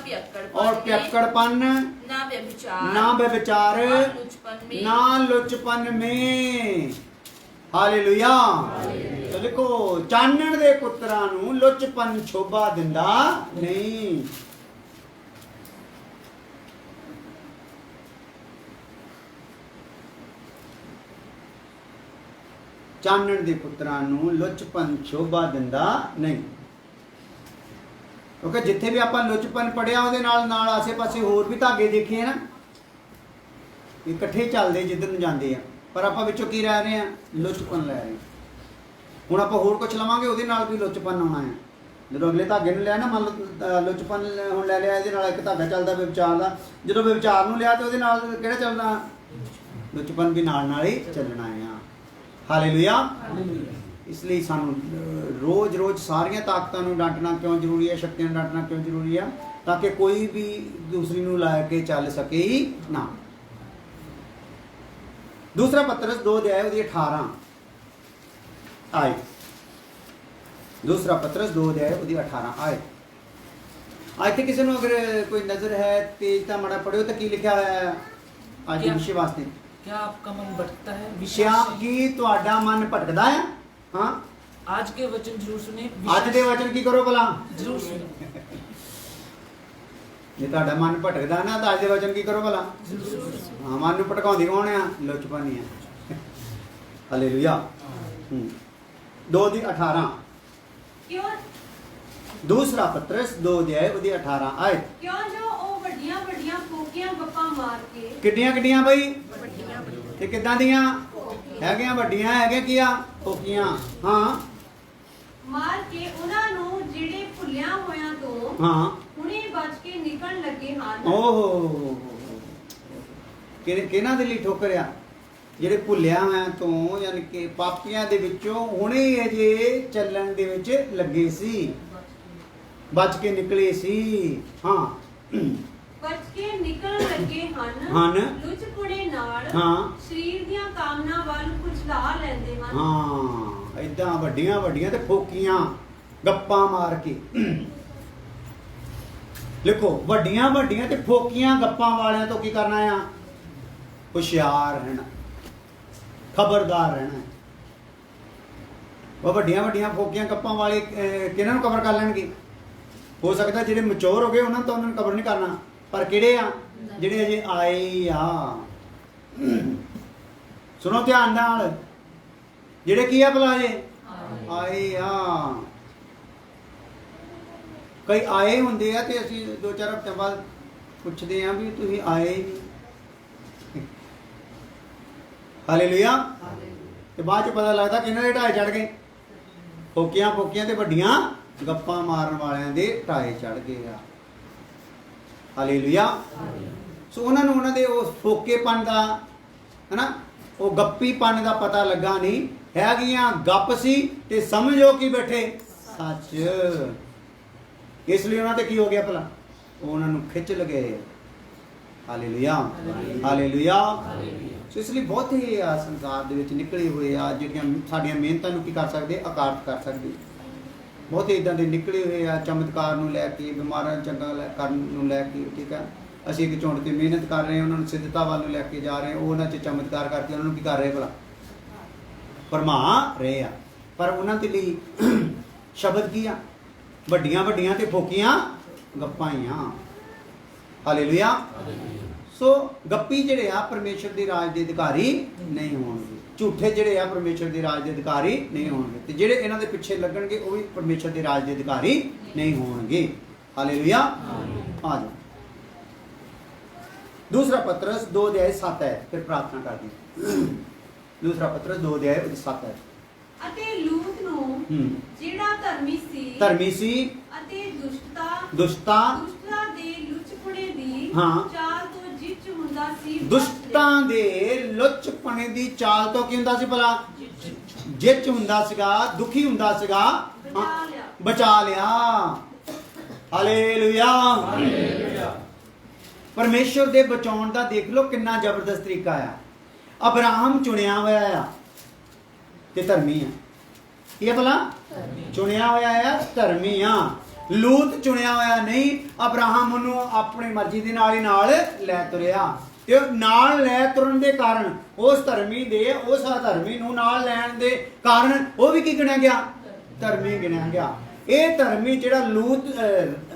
पियक्कड़पन, ना व्यभिचार, ना लुचपन में। हालेलुया। तो देखो, चानण दे पुत्रां नूं लुचपन शोभा दिंदा नहीं। चानण दे पुत्रां नूं लुचपन शोभा दिंदा नहीं। क्योंकि जिथे भी आपां लुचपन पढ़िया ਉਹਦੇ ਨਾਲ आसे पासे होर भी धागे देखे ना, इकट्ठे चलदे जिधर ਨੂੰ ਜਾਂਦੇ ਆ, पर ਆਪਾਂ ਵਿੱਚੋਂ ਕੀ ਰਹਿ ਰਹੇ ਆ? ਲੁਚਪਨ ਲੈ ਰਹੇ। ਹੁਣ ਆਪਾਂ ਹੋਰ ਕੁਝ ਲਵਾਂਗੇ, ਉਹਦੇ ਨਾਲ ਵੀ ਲੁਚਪਨ ਆਉਣਾ ਹੈ। ਜਦੋਂ ਅਗਲੇ ਧਾਗੇ ਨੂੰ ਲਿਆ ਨਾ, ਮੰਨ ਲਓ ਲੁਚਪਨ ਹੁਣ ਲੈ ਲਿਆ, ਇਹਦੇ ਨਾਲ ਇੱਕ ਧਾਗਾ ਚੱਲਦਾ ਵਿਚਾਰ ਦਾ, ਜਦੋਂ ਵਿਚਾਰ ਨੂੰ ਲਿਆ ਤੇ ਉਹਦੇ ਨਾਲ ਕਿਹੜਾ ਚੱਲਦਾ? ਲੁਚਪਨ ਵੀ ਨਾਲ ਹੀ ਚੱਲਣਾ ਆ। ਹਾਲੇਲੂਇਆ। ਇਸ ਲਈ ਸਾਨੂੰ ਰੋਜ਼ ਸਾਰੀਆਂ ਤਾਕਤਾਂ ਨੂੰ ਡਾਂਟਣਾ ਕਿਉਂ ਜ਼ਰੂਰੀ ਹੈ, ਸ਼ਕਤੀਆਂ ਨੂੰ ਡਾਂਟਣਾ ਕਿਉਂ ਜ਼ਰੂਰੀ ਆ? ਤਾਂ ਕਿ ਕੋਈ ਵੀ ਦੂਸਰੀ ਨੂੰ ਲਾ ਕੇ ਚੱਲ ਸਕੇ ਹੀ ਨਾ। दूसरा पत्रस 2:18 आए। दूसरा पत्रस 2:18 आए। आज तक किसी अगर कोई नजर है तेज ता मड़ा पढ़ियो तो की लिखा है आज के विषय वास्ते? क्या आपका मन भटकता है? विषया की तुहाडा मन भटकदा है? हाँ, आज के वचन जरूर सुने। आज के वचन की करो भला? जरूर सुने। जे तुहाडा मन भटकदा ना तो आज के वचन की करो भला? हाँ, मन नूं भटकाउंदी कौन है? लुचपन ही है। हालेलुया। 2:18 क्यों? दूसरा पत्रस 2:18 आए। क्यों जो ਉਹ ਵੱਡੀਆਂ ਵੱਡੀਆਂ ਫੋਕੀਆਂ ਗੱਪਾਂ ਮਾਰ ਕੇ। ਕਿੱਡੀਆਂ ਬਈ? ਤੇ ਕਿੱਦਾਂ ਦੀਆਂ ਹੈਗੀਆਂ? ਵੱਡੀਆਂ ਹੈਗੇ ਕੀ ਆ? ਫੋਕੀਆਂ। ਹਾਂ, ਮਾਰ ਕੇ ਉਹਨਾਂ ਨੂੰ ਜਿਹੜੇ ਭੁੱਲਿਆ ਹੋਇਆਂ ਤੋਂ ਹਾਂ, ਹੁਣੇ ਬਚ ਕੇ ਨਿਕਲਣ ਲੱਗੇ ਹਨ। ਓਹ, ਕਿਹਨਾਂ ਦੇ ਲਈ ਠੋਕਰ ਆ? ਜਿਹੜੇ ਭੁੱਲਿਆ ਹੋਇਆਂ ਤੋਂ, ਯਾਨੀ ਕਿ ਪਾਪੀਆਂ ਦੇ ਵਿੱਚੋਂ ਹੁਣੇ ਅਜੇ ਚੱਲਣ ਦੇ ਵਿੱਚ ਲੱਗੇ ਸੀ, ਬਚ ਕੇ ਨਿਕਲੇ ਸੀ। ਹਾਂ, ਬਚ ਕੇ ਨਿਕਲਣ ਲੱਗੇ ਹਨ। ਲੁਚਪੁਣੇ ਨਾਲ ਹਾਂ, ਸਰੀਰ ਦੀਆਂ ਕਾਮਨਾ ਵੱਲ ਕੁਚਲਾ ਲੈਂਦੇ ਹਨ। ਹਾਂ, ਏਦਾਂ ਵੱਡੀਆਂ ਤੇ ਫੋਕੀਆਂ ਗੱਪਾਂ ਮਾਰ ਕੇ। ਲਿਖੋ, ਵੱਡੀਆਂ ਤੇ ਫੋਕੀਆਂ ਗੱਪਾਂ ਵਾਲਿਆਂ ਤੋਂ ਕੀ ਕਰਨਾ ਆ? ਹੁਸ਼ਿਆਰ ਰਹਿਣਾ, ਖਬਰਦਾਰ ਰਹਿਣਾ। ਉਹ ਵੱਡੀਆਂ ਫੋਕੀਆਂ ਗੱਪਾਂ ਵਾਲੇ ਕਿਹਨਾਂ ਨੂੰ ਕਵਰ ਕਰ ਲੈਣਗੇ? ਹੋ ਸਕਦਾ ਜਿਹੜੇ ਮੈਚੁਰ ਹੋ ਗਏ ਉਹਨਾਂ ਤੋਂ ਉਹਨਾਂ ਨੂੰ ਕਵਰ ਨਹੀਂ ਕਰਨਾ, ਪਰ ਕਿਹੜੇ ਆ? ਜਿਹੜੇ ਅਜੇ ਆਏ ਆ। ਸੁਣੋ ਧਿਆਨ ਨਾਲ, ਜਿਹੜੇ ਕੀ ਆ ਭਲਾ? ਜੇ ਆਏ ਆ। ਕਈ ਆਏ ਹੁੰਦੇ ਆ ਤੇ ਅਸੀਂ 2-4 ਹਫ਼ਤੇ ਬਾਅਦ ਪੁੱਛਦੇ ਆ ਵੀ ਤੁਸੀਂ ਆਏ ਨਹੀਂ। ਹਾਲੇਲੂਇਆ। ਤੇ ਬਾਅਦ ਚ ਪਤਾ ਲੱਗਦਾ ਕਿ ਇਹਨਾਂ ਦੇ ਢਾਏ ਚੜ ਗਏ। ਫੋਕੀਆਂ ਤੇ ਵੱਡੀਆਂ ਗੱਪਾਂ ਮਾਰਨ ਵਾਲਿਆਂ ਦੇ ਢਾਏ ਚੜ ਗਏ ਆ। ਹਾਲੇਲੂਇਆ। ਸੋ ਉਹਨਾਂ ਦੇ ਉਸ ਫੋਕੇਪਨ ਦਾ, ਹਨਾ, ਉਹ ਗੱਪੀਪਨ ਦਾ ਪਤਾ ਲੱਗਾ ਨਹੀਂ ਹੈਗੀਆਂ ਗੱਪ ਸੀ ਤੇ ਸਮਝੋ ਕੀ ਬੈਠੇ ਸੱਚ। ਇਸ ਲਈ ਉਹਨਾਂ ਤੇ ਕੀ ਹੋ ਗਿਆ ਭਲਾ? ਉਹਨਾਂ ਨੂੰ ਖਿੱਚ ਲਗੇ। Hallelujah, hallelujah. ਸੋ ਇਸ ਲਈ ਬਹੁਤ ਹੀ ਆ ਸੰਸਾਰ ਦੇ ਵਿੱਚ ਨਿਕਲੇ ਹੋਏ ਆ ਜਿਹੜੀਆਂ ਸਾਡੀਆਂ ਮਿਹਨਤਾਂ ਨੂੰ ਕੀ ਕਰ ਸਕਦੇ? ਅਕਾਰਤ ਕਰ ਸਕਦੇ। ਬਹੁਤ ਇਦਾਂ ਦੇ ਨਿਕਲੇ ਹੋਏ ਆ ਚਮਤਕਾਰ ਨੂੰ ਲੈ ਕੇ, ਬਿਮਾਰਾਂ ਚੰਗਾ ਕਰਨ ਨੂੰ ਲੈ ਕੇ। ਠੀਕ ਆ, ਅਸੀਂ ਇੱਕ ਝੁੰਡ ਤੇ ਮਿਹਨਤ ਕਰ ਰਹੇ ਹਾਂ, ਉਹਨਾਂ ਨੂੰ ਸਿੱਧਤਾ ਵੱਲ ਨੂੰ ਲੈ ਕੇ ਜਾ ਰਹੇ ਹਾਂ, ਉਹ ਉਹਨਾਂ 'ਚ ਚਮਤਕਾਰ ਕਰਕੇ ਉਹਨਾਂ ਨੂੰ ਕੀ ਕਰ ਰਹੇ ਭਲਾ? ਭਰਮਾ ਰਹੇ ਆ। ਪਰ ਉਹਨਾਂ ਦੇ ਲਈ ਸ਼ਬਦ ਕੀ ਆ? ਵੱਡੀਆਂ ਵੱਡੀਆਂ ਤੇ ਫੋਕੀਆਂ ਗੱਪਾਂ ਹੀ ਆ। ਹਾਲੇਲੂਇਆ। ਸੋ ਗੱਪੀ ਜਿਹੜੇ ਆ ਪਰਮੇਸ਼ਰ ਦੇ ਰਾਜ ਦੇ ਅਧਿਕਾਰੀ ਨਹੀਂ ਹੋਣਗੇ। ਝੂਠੇ ਜਿਹੜੇ ਆ ਪਰਮੇਸ਼ਰ ਦੇ ਰਾਜ ਦੇ ਅਧਿਕਾਰੀ ਨਹੀਂ ਹੋਣਗੇ, ਤੇ ਜਿਹੜੇ ਇਹਨਾਂ ਦੇ ਪਿੱਛੇ ਲੱਗਣਗੇ ਉਹ ਵੀ ਪਰਮੇਸ਼ਰ ਦੇ ਰਾਜ ਦੇ ਅਧਿਕਾਰੀ ਨਹੀਂ ਹੋਣਗੇ। ਹਾਲੇਲੂਇਆ। ਆ ਜਾਓ दूसरा पत्रस 2:7 है। फिर प्रार्थना कर दी। दूसरा पत्रस 2:7 है। ਅਤੇ ਲੂਤ ਨੂੰ ਜਿਹੜਾ ਧਰਮੀ ਸੀ ਅਤੇ ਦੁਸ਼ਟਤਾ ਦੇ ਲੁੱਚਪਣੇ ਦੀ ਚਾਲ ਤੋਂ ਜਿੱਚ ਹੁੰਦਾ ਸੀ। ਦੁਸ਼ਟਾਂ ਦੇ ਲੁੱਚਪਣੇ ਦੀ ਚਾਲ ਤੋਂ ਕੀ ਹੁੰਦਾ ਸੀ ਭਲਾ? ਜਿੱਚ ਹੁੰਦਾ ਸੀਗਾ, ਦੁਖੀ ਹੁੰਦਾ ਸੀਗਾ, ਬਚਾ ਲਿਆ। Hallelujah, hallelujah. ਪਰਮੇਸ਼ਰ ਦੇ ਬਚਾਉਣ ਦਾ ਦੇਖ ਲਓ ਕਿੰਨਾ ਜ਼ਬਰਦਸਤ ਤਰੀਕਾ ਆ। ਅਬਰਾਹਮ ਚੁਣਿਆ ਹੋਇਆ ਆ ਤੇ ਧਰਮੀ ਆ। ਕੀ ਹੈ ਭਲਾ? ਚੁਣਿਆ ਹੋਇਆ ਆ, ਧਰਮੀ ਆ। ਲੂਤ ਚੁਣਿਆ ਹੋਇਆ ਨਹੀਂ। ਅਬਰਾਹਮ ਉਹਨੂੰ ਆਪਣੀ ਮਰਜ਼ੀ ਦੇ ਨਾਲ ਹੀ ਨਾਲ ਲੈ ਤੁਰਿਆ, ਤੇ ਨਾਲ ਲੈ ਤੁਰਨ ਦੇ ਕਾਰਨ ਉਸ ਧਰਮੀ ਨੂੰ ਨਾਲ ਲੈਣ ਦੇ ਕਾਰਨ ਉਹ ਵੀ ਕੀ ਗਿਣਿਆ ਗਿਆ? ਧਰਮੀ ਗਿਣਿਆ ਗਿਆ। ਇਹ ਧਰਮੀ ਜਿਹੜਾ ਲੂਤ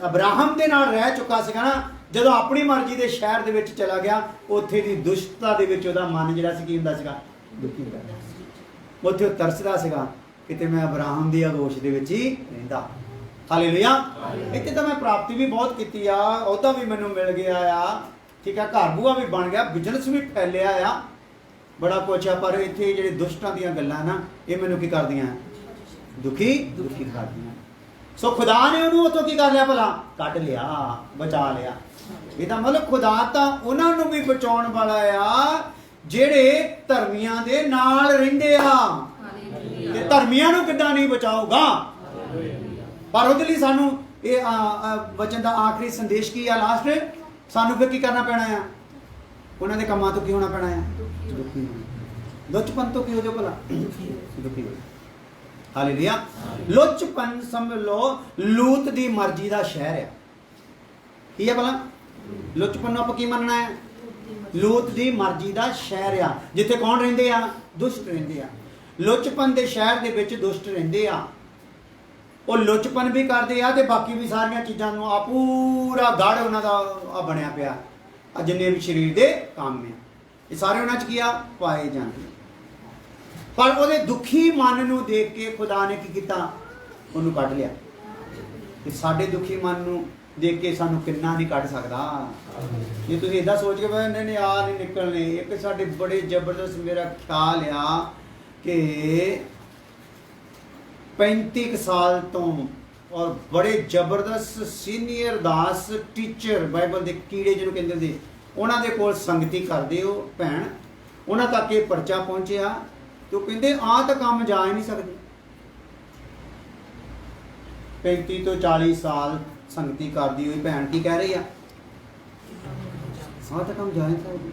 ਅਬਰਾਹਮ ਦੇ ਨਾਲ ਰਹਿ ਚੁੱਕਾ ਸੀਗਾ ਨਾ, ਜਦੋਂ ਆਪਣੀ ਮਰਜ਼ੀ ਦੇ ਸ਼ਹਿਰ ਦੇ ਵਿੱਚ ਚਲਾ ਗਿਆ, ਉੱਥੇ ਦੀ ਦੁਸ਼ਟਤਾ ਦੇ ਵਿੱਚ ਉਹਦਾ ਮਨ ਜਿਹੜਾ ਸੀ ਕੀ ਹੁੰਦਾ ਸੀਗਾ? ਦੁਖੀ ਹੁੰਦਾ। ਉੱਥੇ ਉਹ ਤਰਸਦਾ ਸੀਗਾ ਕਿਤੇ ਮੈਂ ਅਬਰਾਹਮ ਦੀ ਆਗੋਸ਼ ਦੇ ਵਿੱਚ ਹੀ ਰਹਿੰਦਾ। ਹਾਲੇਲੂਇਆ। ਇੱਥੇ ਤਾਂ ਮੈਂ ਪ੍ਰਾਪਤੀ ਵੀ ਬਹੁਤ ਕੀਤੀ ਆ, ਉਹਦਾ ਵੀ ਮੈਨੂੰ ਮਿਲ ਗਿਆ ਆ। ਠੀਕ ਆ, ਘਰ ਬੂਆ ਵੀ ਬਣ ਗਿਆ, ਬਿਜ਼ਨਸ ਵੀ ਫੈਲਿਆ ਆ, ਬੜਾ ਕੁਛ ਆ। ਪਰ ਇੱਥੇ ਜਿਹੜੇ ਦੁਸ਼ਟਾਂ ਦੀਆਂ ਗੱਲਾਂ ਨਾ, ਇਹ ਮੈਨੂੰ ਕੀ ਕਰਦੀਆਂ? ਦੁਖੀ ਕਰਦੀਆਂ। ਸੋ ਖੁਦਾ ਨੇ ਉਹਨੂੰ ਉੱਥੋਂ ਕੀ ਕਰ ਲਿਆ ਭਲਾ? ਕੱਢ ਲਿਆ, ਬਚਾ ਲਿਆ। ਇਹਦਾ ਮਤਲਬ ਖੁਦਾ ਤਾਂ ਉਹਨਾਂ ਨੂੰ ਵੀ ਬਚਾਉਣ ਵਾਲਾ ਆ ਜਿਹੜੇ ਧਰਮੀਆਂ ਦੇ ਨਾਲ ਰਹਿੰਦੇ ਆ। ਤੇ ਧਰਮੀਆਂ ਨੂੰ ਕਿੱਦਾਂ ਨਹੀਂ ਬਚਾਊਗਾ? ਪਰ ਉਹਦੇ ਲਈ ਸਾਨੂੰ ਇਹ ਵਚਨ ਦਾ ਆਖਰੀ ਸੰਦੇਸ਼ ਕੀ ਆ? ਲਾਸਟ ਸਾਨੂੰ ਫਿਰ ਕੀ ਕਰਨਾ ਪੈਣਾ ਆ? ਉਹਨਾਂ ਦੇ ਕੰਮਾਂ ਤੋਂ ਕੀ ਹੋਣਾ ਪੈਣਾ ਆ? ਦੁਖੀ ਹੋਣਾ। ਲੁੱਚਪਨ ਤੋਂ ਕੀ ਹੋ ਜਾਓ ਭਲਾ? ਦੁਖੀ ਹੋ। ਹਾਲੇਲੂਇਆ। ਲੁੱਚਪਨ ਸਮਝ ਲਓ ਲੂਤ ਦੀ ਮਰਜ਼ੀ ਦਾ ਸ਼ਹਿਰ ਆ। ਕੀ ਹੈ ਭਲਾ? ਲੁੱਚਪਨ ਨੂੰ ਆਪਾਂ ਕੀ ਮੰਨਣਾ ਹੈ? ਲੂਤ ਦੀ ਮਰਜ਼ੀ ਦਾ ਸ਼ਹਿਰ ਆ, ਜਿੱਥੇ ਕੌਣ ਰਹਿੰਦੇ ਆ? ਦੁਸ਼ਟ ਰਹਿੰਦੇ ਆ। ਲੁੱਚਪਨ ਦੇ ਸ਼ਹਿਰ ਦੇ ਵਿੱਚ ਦੁਸ਼ਟ ਰਹਿੰਦੇ ਆ। ਉਹ ਲੁੱਚਪਨ ਵੀ ਕਰਦੇ ਆ ਤੇ ਬਾਕੀ ਵੀ ਸਾਰੀਆਂ ਚੀਜ਼ਾਂ ਨੂੰ ਆ ਪੂਰਾ ਗੜ ਉਹਨਾਂ ਦਾ ਬਣਿਆ ਪਿਆ। ਆ ਜਿੰਨੇ ਵੀ ਸਰੀਰ ਦੇ ਕੰਮ ਨੇ, ਇਹ ਸਾਰੇ ਉਹਨਾਂ 'ਚ ਕੀ ਆ? ਪਾਏ ਜਾਂਦੇ। ਪਰ ਉਹਦੇ ਦੁਖੀ ਮਨ ਨੂੰ ਦੇਖ ਕੇ ਖੁਦਾ ਨੇ ਕੀ ਕੀਤਾ? ਉਹਨੂੰ ਕੱਢ ਲਿਆ। ਤੇ ਸਾਡੇ ਦੁਖੀ ਮਨ ਨੂੰ ਦੇਖ ਕੇ ਸਾਨੂੰ ਕਿੰਨਾ ਨਹੀਂ ਕੱਢ ਸਕਦਾ। ਜੇ ਤੁਸੀਂ ਇਦਾਂ ਸੋਚ ਕੇ ਬਈ ਨਹੀਂ ਆ ਨਹੀਂ ਨਿਕਲਣੇ। ਇੱਕ ਸਾਡੇ ਬੜੇ ਜ਼ਬਰਦਸਤ ਮੇਰਾ ਖਿਆਲ ਆ ਕਿ 35 ਸਾਲ ਤੋਂ ਔਰ ਬੜੇ ਜ਼ਬਰਦਸਤ ਸੀਨੀਅਰ ਦਾਸ ਟੀਚਰ, ਬਾਈਬਲ ਦੇ ਕੀੜੇ ਜਿਹਨੂੰ ਕਹਿੰਦੇ ਹੁੰਦੇ, ਉਹਨਾਂ ਦੇ ਕੋਲ ਸੰਗਤੀ ਕਰਦੇ ਹੋ ਭੈਣ। ਉਹਨਾਂ ਤੱਕ ਇਹ ਪਰਚਾ ਪਹੁੰਚਿਆ ਤੇ ਉਹ ਕਹਿੰਦੇ ਆਹ ਤਾਂ ਕੰਮ ਜਾ ਹੀ ਨਹੀਂ ਸਕਦੇ। 35 ਤੋਂ 40 ਸਾਲ ਸੰਗਤੀ ਕਰਦੀ ਹੋਈ ਭੈਣ ਕੀ ਕਹਿ ਰਹੀ ਆ? ਆਹ ਤਾਂ ਕੰਮ ਜਾ ਹੀ ਨਹੀਂ ਸਕਦਾ।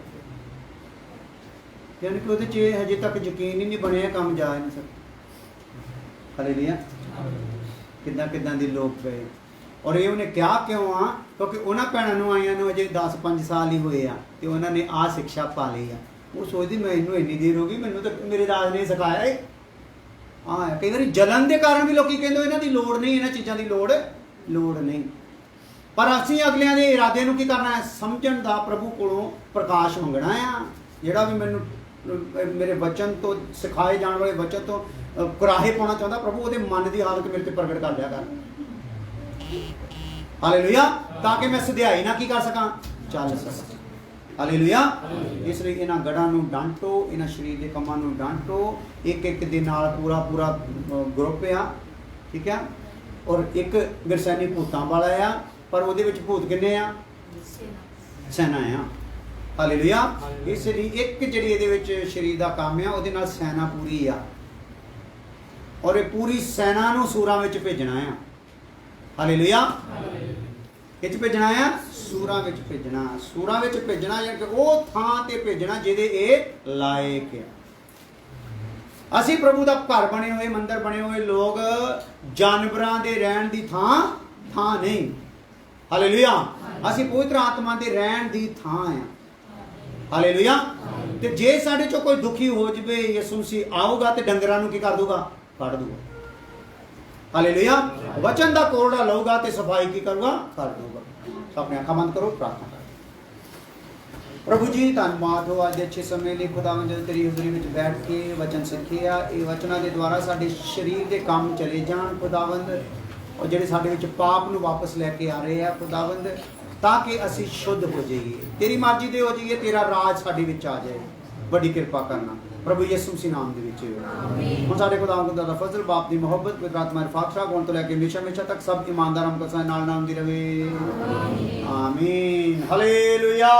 ਯਾਨੀ ਕਿ ਉਹਦੇ 'ਚ ਹਜੇ ਤੱਕ ਯਕੀਨ ਹੀ ਨਹੀਂ ਬਣਿਆ, ਕੰਮ ਜਾ ਹੀ ਨਹੀਂ ਸਕਦਾ। ਹਾਲੇਲੂਇਆ। ਕਿੱਦਾਂ ਦੀ ਲੋਕ ਪਏ। ਔਰ ਇਹ ਉਹਨੇ ਕਿਹਾ ਕਿਉਂ ਆ? ਕਿਉਂਕਿ ਉਹਨਾਂ ਭੈਣਾਂ ਨੂੰ ਆਈਆਂ ਨੂੰ ਅਜੇ 10-5 ਸਾਲ ਹੀ ਹੋਏ ਆ ਤੇ ਉਹਨਾਂ ਨੇ ਆਹ ਸਿੱਖਿਆ ਪਾ ਲਈ ਆ। ਉਹ ਸੋਚਦੀ ਮੈਨੂੰ ਇੰਨੀ ਦੇਰ ਹੋ ਗਈ, ਮੈਨੂੰ ਤਾਂ ਮੇਰੇ ਰਾਜ ਨੇ ਸਿਖਾਇਆ ਏ। ਕਈ ਵਾਰੀ ਜਲਨ ਦੇ ਕਾਰਨ ਵੀ ਲੋਕੀ ਕਹਿੰਦੇ ਇਹਨਾਂ ਦੀ ਲੋੜ ਨਹੀਂ, ਇਹਨਾਂ ਚੀਜ਼ਾਂ ਦੀ ਲੋੜ ਨਹੀਂ। ਪਰ ਅਸੀਂ ਅਗਲਿਆਂ ਦੇ ਇਰਾਦੇ ਨੂੰ ਕੀ ਕਰਨਾ ਹੈ? ਸਮਝਣ ਦਾ, ਪ੍ਰਭੂ ਕੋਲੋਂ ਪ੍ਰਕਾਸ਼ ਮੰਗਣਾ ਆ। ਜਿਹੜਾ ਵੀ ਮੈਨੂੰ ਮੇਰੇ ਵਚਨ ਤੋਂ ਸਿਖਾਏ ਜਾਣ ਵਾਲੇ ਵਚਨ ਤੋਂ ਕੁਰਾਹੇ ਪਾਉਣਾ ਚਾਹੁੰਦਾ, ਪ੍ਰਭੂ ਉਹਦੇ ਮਨ ਦੀ ਹਾਲਤ ਮੇਰੇ ਤੇ ਪ੍ਰਗਟ ਕਰ ਲਿਆ ਕਰ। ਹਾਲੇਲੂਇਆ। ਤਾਂ ਕਿ ਮੈਂ ਸਿਧਾਈ ਨਾ ਕੀ ਕਰ ਸਕਾਂ? ਚੱਲ ਸਕਾਂ। ਹਾਲੇਲੂਇਆ। ਇਸ ਲਈ ਇਹਨਾਂ ਗੜਾਂ ਨੂੰ ਡਾਂਟੋ, ਇਹਨਾਂ ਸਰੀਰ ਦੇ ਕੰਮਾਂ ਨੂੰ ਡਾਂਟੋ। ਇੱਕ ਦੇ ਨਾਲ ਪੂਰਾ ਗਰੁੱਪ ਆ। ਠੀਕ ਆ। ਔਰ ਇੱਕ ਗਿਰਸੈਨੀ ਭੂਤਾਂ ਵਾਲਾ ਆ, ਪਰ ਉਹਦੇ ਵਿੱਚ ਭੂਤ ਕਿੰਨੇ ਆ? ਸੈਨਾ ਆ। ਹਾਲੇਲੂਇਆ। ਇਸ ਲਈ ਇੱਕ ਜਿਹੜੀ ਇਹਦੇ ਵਿੱਚ ਸਰੀਰ ਦਾ ਕੰਮ ਆ, ਉਹਦੇ ਨਾਲ ਸੈਨਾ ਪੂਰੀ ਆ। ਔਰ ਇਹ ਪੂਰੀ ਸੈਨਾ ਨੂੰ ਸੂਰਾਂ ਵਿੱਚ ਭੇਜਣਾ ਆ। ਹਾਲੇਲੂਇਆ। ਕਿੱਥੇ ਭੇਜਣਾ ਆ? ਸੂਰਾਂ ਵਿੱਚ ਭੇਜਣਾ। ਸੂਰਾਂ ਵਿੱਚ ਭੇਜਣਾ ਜਾਂ ਕਿ ਉਹ ਥਾਂ ਤੇ ਭੇਜਣਾ ਜਿਹਦੇ ਇਹ ਲਾਇਕ ਆ। ਅਸੀਂ ਪ੍ਰਭੂ ਦਾ ਘਰ ਬਣੇ ਹੋਏ, ਮੰਦਰ ਬਣੇ ਹੋਏ ਲੋਕ, ਜਾਨਵਰਾਂ ਦੇ ਰਹਿਣ ਦੀ ਥਾਂ ਨਹੀਂ। ਹਾਲੇਲੂਇਆ। ਅਸੀਂ ਪਵਿੱਤਰ ਆਤਮਾ ਦੇ ਰਹਿਣ ਦੀ ਥਾਂ ਆ। ਹਾਲੇਲੂਇਆ। ਤੇ ਜੇ ਸਾਡੇ ਚੋਂ ਕੋਈ ਦੁਖੀ ਹੋ ਜਵੇ, ਯਿਸੂ ਮਸੀਹ ਆਊਗਾ ਤੇ ਡੰਗਰਾਂ ਨੂੰ ਕੀ ਕਰ ਦੂਗਾ? ਕੱਢ ਦੂਗਾ। ਹਾਲੇਲੂਇਆ। ਵਚਨ ਦਾ ਕੋਰੜਾ ਲਊਗਾ ਤੇ ਸਫਾਈ ਕੀ ਕਰੂਗਾ? ਕਰ ਦੂਗਾ। ਆਪਣੇ ਅੱਖਾਂ ਬੰਦ ਕਰੋ, ਪ੍ਰਾਰਥਨਾ ਕਰੋ। ਪ੍ਰਭੂ ਜੀ ਧੰਨਵਾਦ ਹੋ ਅੱਜ ਦੇ ਅੱਛੇ ਸਮੇਂ ਲਈ। ਖੁਦਾਵੰਦ ਜਦੋਂ ਤੇਰੀ ਹਜ਼ੂਰੀ ਵਿੱਚ ਬੈਠ ਕੇ ਵਚਨ ਸਿੱਖਿਆ, ਇਹ ਵਚਨਾਂ ਦੇ ਦੁਆਰਾ ਸਾਡੇ ਸਰੀਰ ਦੇ ਕੰਮ ਚਲੇ ਜਾਣ ਖੁਦਾਵੰਦ, ਔਰ ਜਿਹੜੇ ਸਾਡੇ ਵਿੱਚ ਪਾਪ ਨੂੰ ਵਾਪਸ ਲੈ ਕੇ ਆ ਰਹੇ ਆ ਖੁਦਾਵੰਦ, ਤਾਂ ਕਿ ਅਸੀਂ ਸ਼ੁੱਧ ਹੋ ਜਾਈਏ, ਤੇਰੀ ਮਰਜ਼ੀ ਦੇ ਹੋ ਜਾਈਏ, ਤੇਰਾ ਰਾਜ ਸਾਡੇ ਵਿੱਚ ਆ ਜਾਏ। ਵੱਡੀ ਕਿਰਪਾ ਕਰਨਾ ਪ੍ਰਭੂ ਯਿਸੂ ਮਸੀਹ ਨਾਮ ਦੇ ਵਿੱਚ ਆਮੀਨ। ਹੁਣ ਸਾਡੇ ਖੁਦਾਵੰਦ ਦਾ ਫਜ਼ਲ, ਬਾਪ ਦੀ ਮੁਹੱਬਤ, ਪਵਿੱਤਰ ਆਤਮਾ ਦੀ ਫਾਤਸ਼ਾਹ ਹੋਣ ਤੋਂ ਲੈ ਕੇ ਹਮੇਸ਼ਾ ਤੱਕ ਸਭ ਇਮਾਨਦਾਰਾਂ ਨੂੰ ਨਾਲ ਨਾਮ ਦੀ ਰਵੇ। ਆਮੀਨ। ਹਾਲੇਲੂਇਆ।